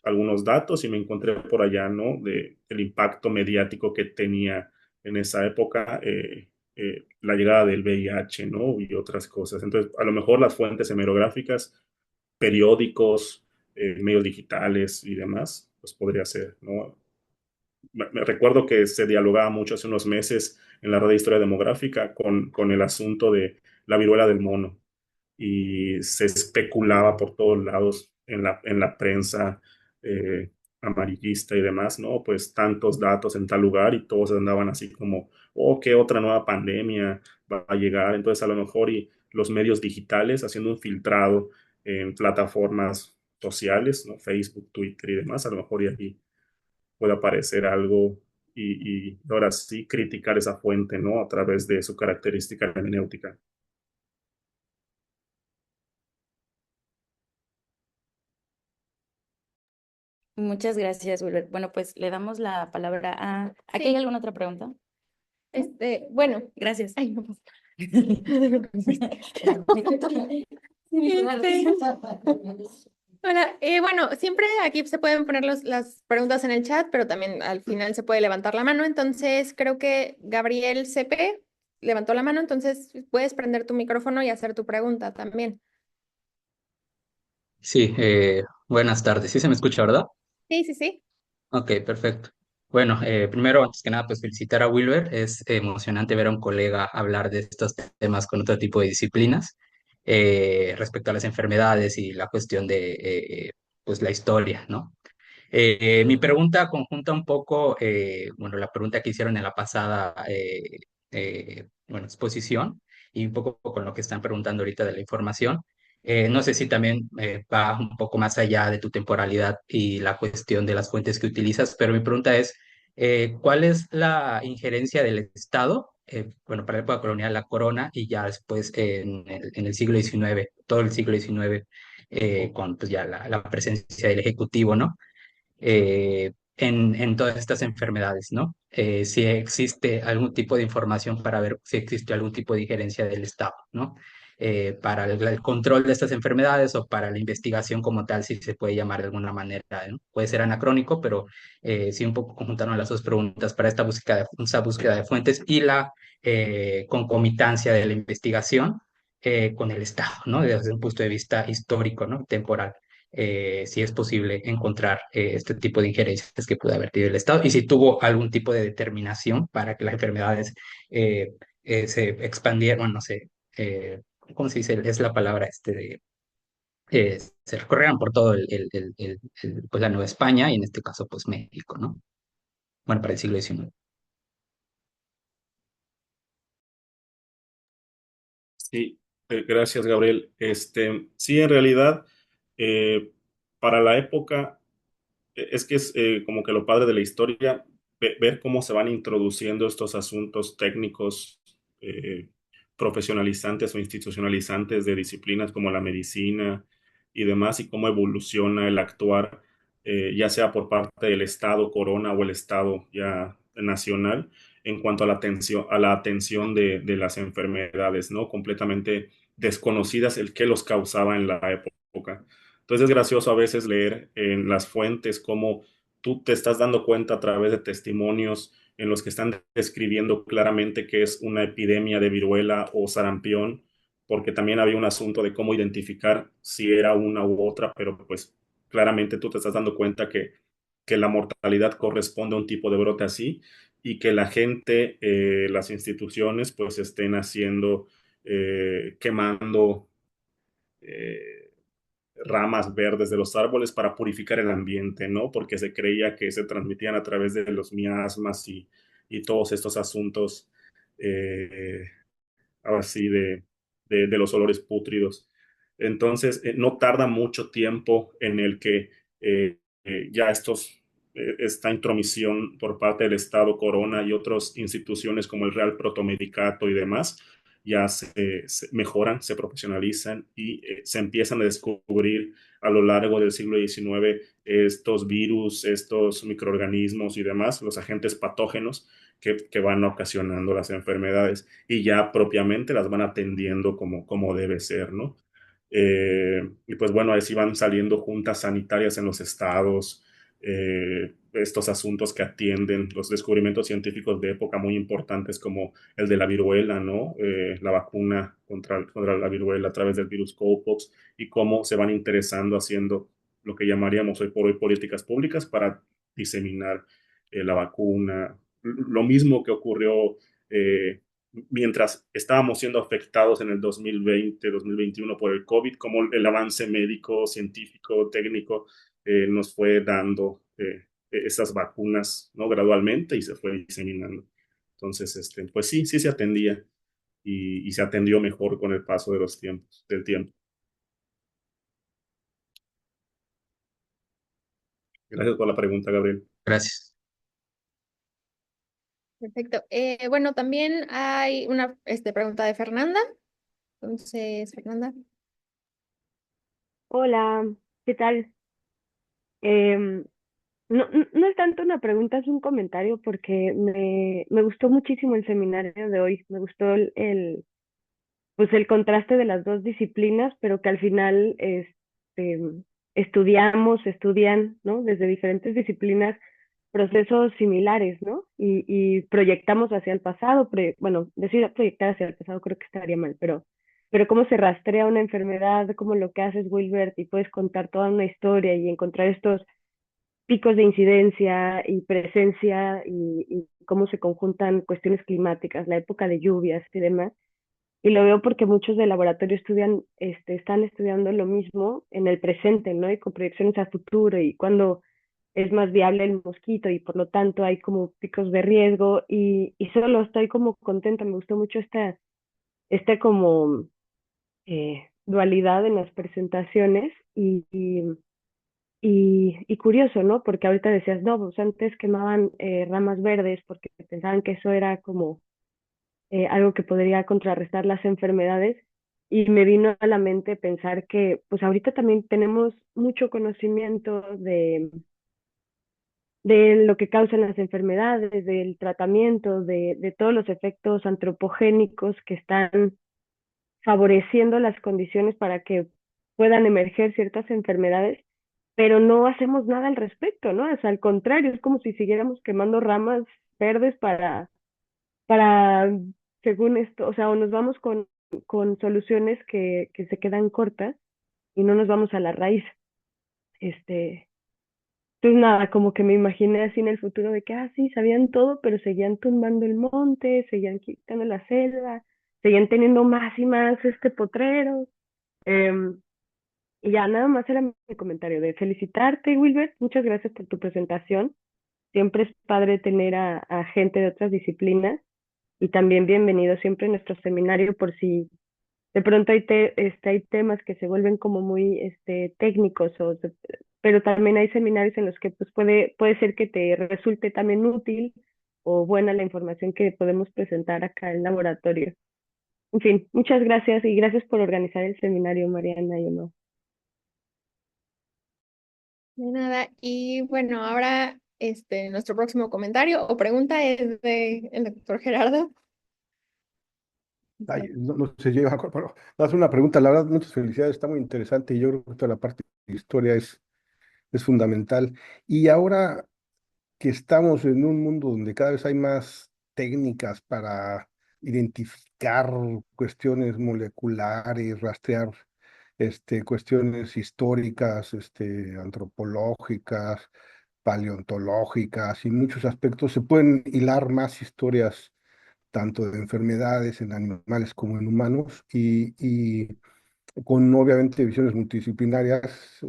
algunos datos y me encontré por allá, ¿no? Del impacto mediático que tenía en esa época la llegada del VIH, ¿no? Y otras cosas. Entonces, a lo mejor las fuentes hemerográficas, periódicos, medios digitales y demás, pues podría ser, ¿no? Me recuerdo que se dialogaba mucho hace unos meses en la red de historia demográfica con el asunto de la viruela del mono y se especulaba por todos lados en la prensa eh, amarillista y demás, ¿no? Pues tantos datos en tal lugar y todos andaban así como, oh, qué otra nueva pandemia va a llegar. Entonces, a lo mejor y los medios digitales haciendo un filtrado en plataformas sociales, ¿no? Facebook, Twitter y demás, a lo mejor y aquí puede aparecer algo y ahora sí criticar esa fuente, ¿no? A través de su característica hermenéutica. Muchas gracias, Wilber. Bueno, pues le damos la palabra a... ¿Aquí Sí. hay alguna otra pregunta? Bueno, Gracias. ay, no pasa. Hola, bueno, siempre aquí se pueden poner las preguntas en el chat, pero también al final se puede levantar la mano. Entonces, creo que Gabriel CP levantó la mano, entonces puedes prender tu micrófono y hacer tu pregunta también. Sí, buenas tardes. Sí se me escucha, ¿verdad? Sí, sí, sí. Ok, perfecto. Bueno, primero, antes que nada, pues felicitar a Wilber. Es emocionante ver a un colega hablar de estos temas con otro tipo de disciplinas respecto a las enfermedades y la cuestión de pues la historia, ¿no? Mi pregunta conjunta un poco, bueno, la pregunta que hicieron en la pasada, bueno, exposición y un poco con lo que están preguntando ahorita de la información. No sé si también va un poco más allá de tu temporalidad y la cuestión de las fuentes que utilizas, pero mi pregunta es, ¿cuál es la injerencia del Estado bueno, para la época colonial, la corona, y ya después en el siglo XIX, todo el siglo XIX, con pues ya la presencia del Ejecutivo, ¿no? En todas estas enfermedades, ¿no? Si existe algún tipo de información para ver si existe algún tipo de injerencia del Estado, ¿no? Para el control de estas enfermedades o para la investigación como tal, si se puede llamar de alguna manera, ¿no? Puede ser anacrónico, pero sí un poco conjuntaron las dos preguntas para esta búsqueda de fuentes y la concomitancia de la investigación con el Estado, ¿no? Desde un punto de vista histórico, ¿no? Temporal, si es posible encontrar este tipo de injerencias que pudo haber tenido el Estado y si tuvo algún tipo de determinación para que las enfermedades se expandieran, no sé, ¿cómo se dice? Es la palabra se recorrieran por todo pues la Nueva España y en este caso pues México, ¿no? Bueno, para el siglo XIX. Sí, gracias, Gabriel. Sí, en realidad, eh, para la época, es que es como que lo padre de la historia, ver cómo se van introduciendo estos asuntos técnicos, profesionalizantes o institucionalizantes de disciplinas como la medicina y demás, y cómo evoluciona el actuar, ya sea por parte del Estado Corona o el Estado ya nacional, en cuanto a la atención de las enfermedades, ¿no? Completamente desconocidas, el que los causaba en la época. Entonces es gracioso a veces leer en las fuentes cómo tú te estás dando cuenta a través de testimonios en los que están describiendo claramente que es una epidemia de viruela o sarampión, porque también había un asunto de cómo identificar si era una u otra, pero pues claramente tú te estás dando cuenta que la mortalidad corresponde a un tipo de brote así y que la gente, las instituciones, pues estén haciendo, quemando. Ramas verdes de los árboles para purificar el ambiente, ¿no? Porque se creía que se transmitían a través de los miasmas y todos estos asuntos eh, así de los olores pútridos. Entonces, no tarda mucho tiempo en el que ya esta intromisión por parte del Estado Corona y otras instituciones como el Real Protomedicato y demás, ya se mejoran, se profesionalizan y se empiezan a descubrir a lo largo del siglo XIX estos virus, estos microorganismos y demás, los agentes patógenos que van ocasionando las enfermedades y ya propiamente las van atendiendo como debe ser, ¿no? Y pues bueno, así van saliendo juntas sanitarias en los estados, estos asuntos que atienden los descubrimientos científicos de época muy importantes como el de la viruela, ¿no? La vacuna contra la viruela a través del virus Cowpox y cómo se van interesando haciendo lo que llamaríamos hoy por hoy políticas públicas para diseminar la vacuna. Lo mismo que ocurrió mientras estábamos siendo afectados en el 2020, 2021 por el COVID, como el avance médico, científico, técnico nos fue dando esas vacunas, ¿no? Gradualmente y se fue diseminando. Entonces, pues sí, sí se atendía y se atendió mejor con el paso de los tiempos, del tiempo. Gracias por la pregunta, Gabriel. Gracias. Perfecto. Bueno, también hay una pregunta de Fernanda. Entonces, Fernanda. Hola, ¿qué tal? Em, no es tanto una pregunta, es un comentario porque me gustó muchísimo el seminario de hoy. Me gustó pues el contraste de las dos disciplinas, pero que al final estudian, ¿no? Desde diferentes disciplinas procesos similares, ¿no? Y proyectamos hacia el pasado, bueno, decir proyectar hacia el pasado creo que estaría mal, pero cómo se rastrea una enfermedad, como lo que haces, Wilbert, y puedes contar toda una historia y encontrar estos picos de incidencia y presencia y cómo se conjuntan cuestiones climáticas, la época de lluvias y demás. Y lo veo porque muchos del laboratorio están estudiando lo mismo en el presente, ¿no? Y con proyecciones a futuro y cuando es más viable el mosquito y por lo tanto hay como picos de riesgo y solo estoy como contenta, me gustó mucho esta como dualidad en las presentaciones y curioso, ¿no? Porque ahorita decías, no, pues antes quemaban ramas verdes porque pensaban que eso era como algo que podría contrarrestar las enfermedades. Y me vino a la mente pensar que pues ahorita también tenemos mucho conocimiento de lo que causan las enfermedades, del tratamiento, de todos los efectos antropogénicos que están favoreciendo las condiciones para que puedan emerger ciertas enfermedades, pero no hacemos nada al respecto, ¿no? O sea, al contrario, es como si siguiéramos quemando ramas verdes para, según esto, o sea, o nos vamos con soluciones que se quedan cortas y no nos vamos a la raíz. Este, entonces nada, como que me imaginé así en el futuro de que, sí, sabían todo, pero seguían tumbando el monte, seguían quitando la selva, seguían teniendo más y más potreros. Em, y ya nada más era mi comentario de felicitarte, Wilbert. Muchas gracias por tu presentación. Siempre es padre tener a gente de otras disciplinas y también bienvenido siempre a nuestro seminario por si de pronto hay temas que se vuelven como muy técnicos, pero también hay seminarios en los que pues puede ser que te resulte también útil o buena la información que podemos presentar acá en el laboratorio. En fin, muchas gracias y gracias por organizar el seminario, Mariana y Ono. De nada. Y bueno, ahora nuestro próximo comentario o pregunta es de el doctor Gerardo. Ay, no sé, yo iba a pero hacer una pregunta. La verdad, muchas felicidades, está muy interesante y yo creo que toda la parte de historia es fundamental. Y ahora que estamos en un mundo donde cada vez hay más técnicas para identificar cuestiones moleculares, rastrear cuestiones históricas, antropológicas, paleontológicas y muchos aspectos, se pueden hilar más historias tanto de enfermedades en animales como en humanos y con obviamente visiones multidisciplinarias,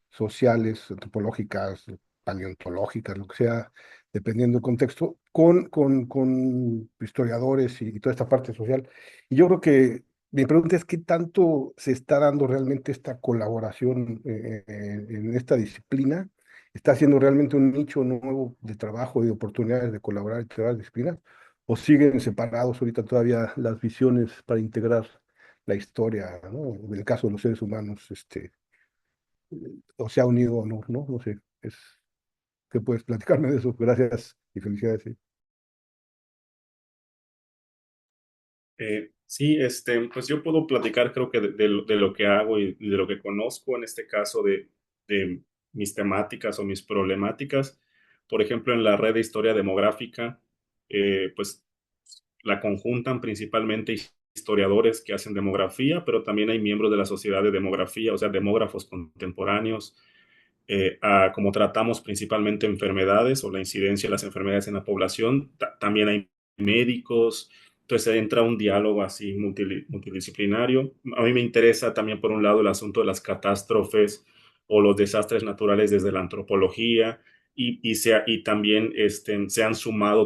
sociales, antropológicas, paleontológicas, lo que sea, dependiendo del contexto, con historiadores y toda esta parte social. Y yo creo que mi pregunta es qué tanto se está dando realmente esta colaboración en esta disciplina. ¿Está siendo realmente un nicho nuevo de trabajo y de oportunidades de colaborar entre varias disciplinas? ¿O siguen separados ahorita todavía las visiones para integrar la historia, ¿no? En el caso de los seres humanos, o sea unido o no, ¿no? No sé, ¿qué puedes platicarme de eso? Gracias y felicidades. Sí. Sí, pues yo puedo platicar creo que de lo que hago y de lo que conozco en este caso de mis temáticas o mis problemáticas. Por ejemplo, en la red de historia demográfica, pues la conjuntan principalmente historiadores que hacen demografía, pero también hay miembros de la sociedad de demografía, o sea, demógrafos contemporáneos. Como tratamos principalmente enfermedades o la incidencia de las enfermedades en la población, también hay médicos, entonces entra un diálogo así multidisciplinario. A mí me interesa también, por un lado, el asunto de las catástrofes o los desastres naturales desde la antropología y también se han sumado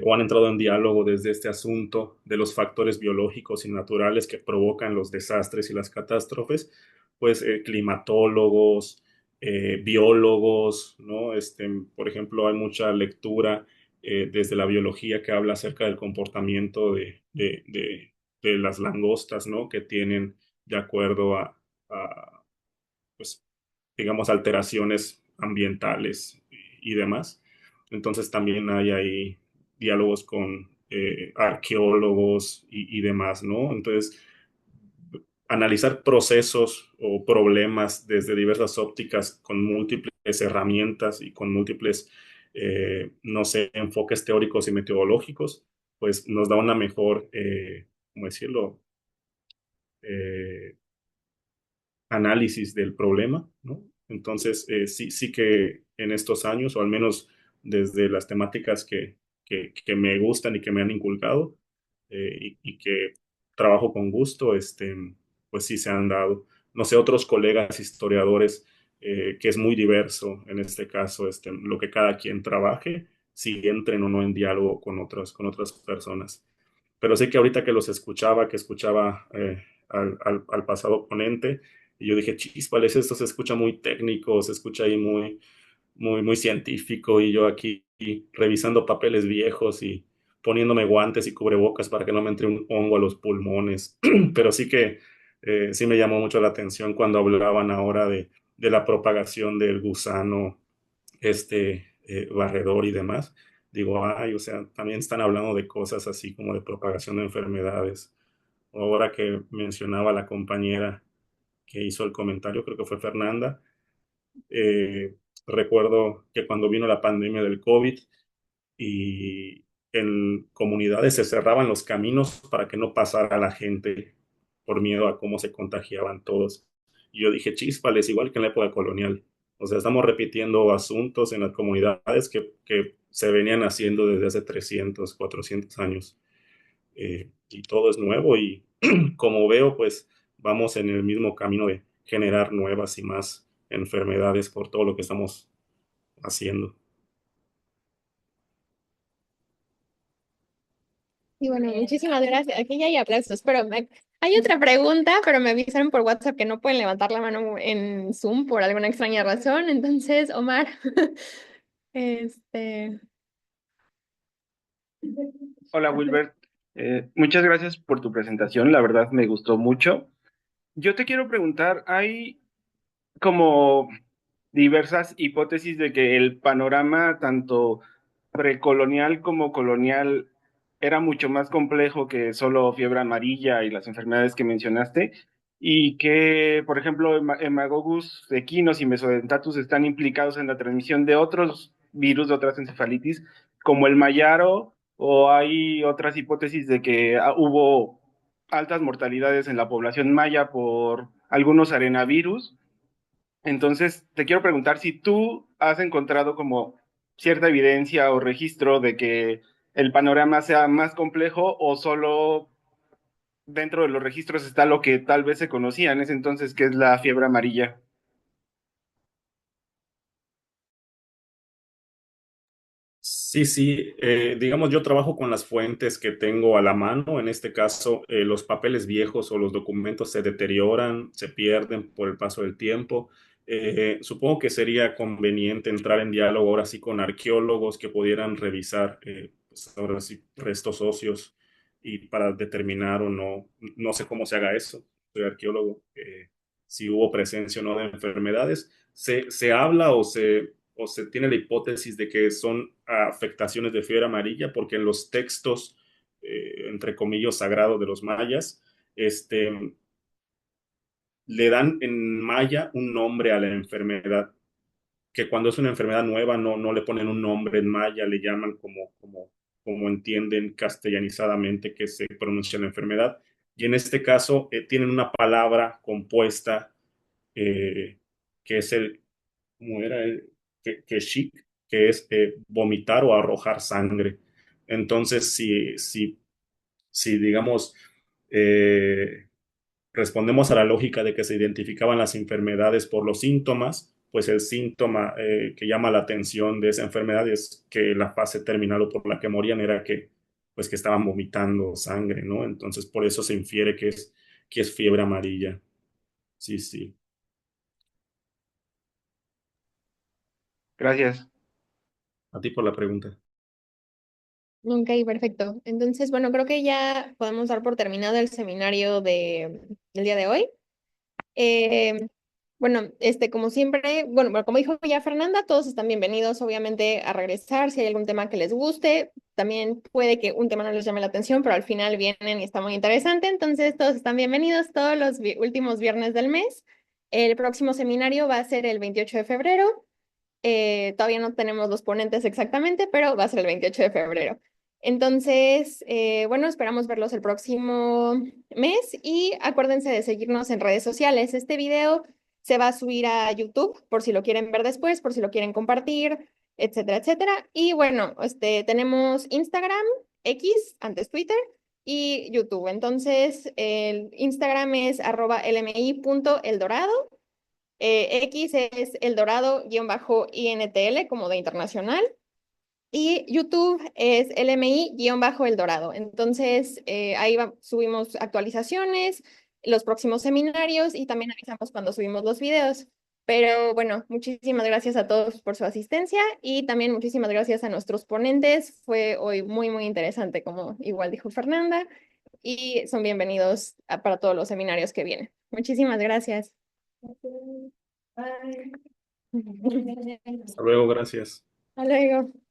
o han entrado en diálogo desde este asunto de los factores biológicos y naturales que provocan los desastres y las catástrofes, pues climatólogos, biólogos, ¿no? Por ejemplo, hay mucha lectura desde la biología que habla acerca del comportamiento de las langostas, ¿no? Que tienen de acuerdo pues, digamos, alteraciones ambientales y demás. Entonces también hay ahí diálogos con arqueólogos y demás, ¿no? Entonces, analizar procesos o problemas desde diversas ópticas con múltiples herramientas y con múltiples, no sé, enfoques teóricos y metodológicos, pues nos da una mejor, ¿cómo decirlo? Eh, Análisis del problema, ¿no? Entonces, sí que en estos años, o al menos desde las temáticas que me gustan y que me han inculcado, y que trabajo con gusto, pues sí se han dado. No sé, otros colegas historiadores, que es muy diverso en este caso, lo que cada quien trabaje, si entren o no en diálogo con otras personas. Pero sé que ahorita que los escuchaba, que escuchaba al pasado ponente, y yo dije, chispales, esto se escucha muy técnico, se escucha ahí muy científico, y yo aquí revisando papeles viejos y poniéndome guantes y cubrebocas para que no me entre un hongo a los pulmones. Pero sí que sí me llamó mucho la atención cuando hablaban ahora de la propagación del gusano barredor y demás. Digo, ay, o sea, también están hablando de cosas así como de propagación de enfermedades. Ahora que mencionaba la compañera que hizo el comentario, creo que fue Fernanda, eh, recuerdo que cuando vino la pandemia del COVID y en comunidades se cerraban los caminos para que no pasara la gente por miedo a cómo se contagiaban todos. Y yo dije, chíspales, igual que en la época colonial. O sea, estamos repitiendo asuntos en las comunidades que se venían haciendo desde hace 300, 400 años. Y todo es nuevo y como veo, pues vamos en el mismo camino de generar nuevas y más enfermedades por todo lo que estamos haciendo. Y bueno, muchísimas gracias. Aquí ya hay aplausos, pero hay otra pregunta, pero me avisaron por WhatsApp que no pueden levantar la mano en Zoom por alguna extraña razón. Entonces, Omar, este... Hola Wilbert. Muchas gracias por tu presentación, la verdad me gustó mucho. Yo te quiero preguntar, hay como diversas hipótesis de que el panorama tanto precolonial como colonial era mucho más complejo que solo fiebre amarilla y las enfermedades que mencionaste, y que, por ejemplo, Hemagogus equinos y Mesodentatus están implicados en la transmisión de otros virus, de otras encefalitis, como el mayaro, o hay otras hipótesis de que hubo altas mortalidades en la población maya por algunos arenavirus. Entonces, te quiero preguntar si tú has encontrado como cierta evidencia o registro de que el panorama sea más complejo, o solo dentro de los registros está lo que tal vez se conocía en ese entonces, que es la fiebre amarilla. Sí, sí, digamos, yo trabajo con las fuentes que tengo a la mano. En este caso, los papeles viejos o los documentos se deterioran, se pierden por el paso del tiempo. Supongo que sería conveniente entrar en diálogo ahora sí con arqueólogos que pudieran revisar, pues ahora sí, restos óseos y para determinar o no, no sé cómo se haga eso, soy arqueólogo, si hubo presencia o no de enfermedades. Se habla o se tiene la hipótesis de que son afectaciones de fiebre amarilla, porque en los textos, entre comillas, sagrados de los mayas, le dan en maya un nombre a la enfermedad, que cuando es una enfermedad nueva no le ponen un nombre en maya, le llaman como entienden castellanizadamente que se pronuncia la enfermedad. Y en este caso tienen una palabra compuesta que es ¿cómo era? Que chic, que es vomitar o arrojar sangre. Entonces, si digamos, eh, respondemos a la lógica de que se identificaban las enfermedades por los síntomas, pues el síntoma que llama la atención de esa enfermedad es que la fase terminal o por la que morían era pues que estaban vomitando sangre, ¿no? Entonces, por eso se infiere que es fiebre amarilla. Sí, sí. Gracias. A ti por la pregunta. Ok, perfecto. Entonces, bueno, creo que ya podemos dar por terminado el seminario del día de hoy. Bueno, como siempre, bueno, como dijo ya Fernanda, todos están bienvenidos, obviamente, a regresar si hay algún tema que les guste. También puede que un tema no les llame la atención, pero al final vienen y está muy interesante. Entonces, todos están bienvenidos todos los últimos viernes del mes. El próximo seminario va a ser el 28 de febrero. Todavía no tenemos los ponentes exactamente, pero va a ser el 28 de febrero. Entonces, bueno, esperamos verlos el próximo mes y acuérdense de seguirnos en redes sociales. Este video se va a subir a YouTube por si lo quieren ver después, por si lo quieren compartir, etcétera, etcétera. Y bueno, tenemos Instagram, X, antes Twitter, y YouTube. Entonces, el Instagram es @lmi.eldorado. X es Eldorado-INTL, como de internacional. Y YouTube es LMI-El Dorado. Entonces, ahí subimos actualizaciones, los próximos seminarios y también avisamos cuando subimos los videos. Pero bueno, muchísimas gracias a todos por su asistencia y también muchísimas gracias a nuestros ponentes. Fue hoy muy, muy interesante, como igual dijo Fernanda, y son bienvenidos para todos los seminarios que vienen. Muchísimas gracias. Bye. Hasta luego, gracias. Hasta luego.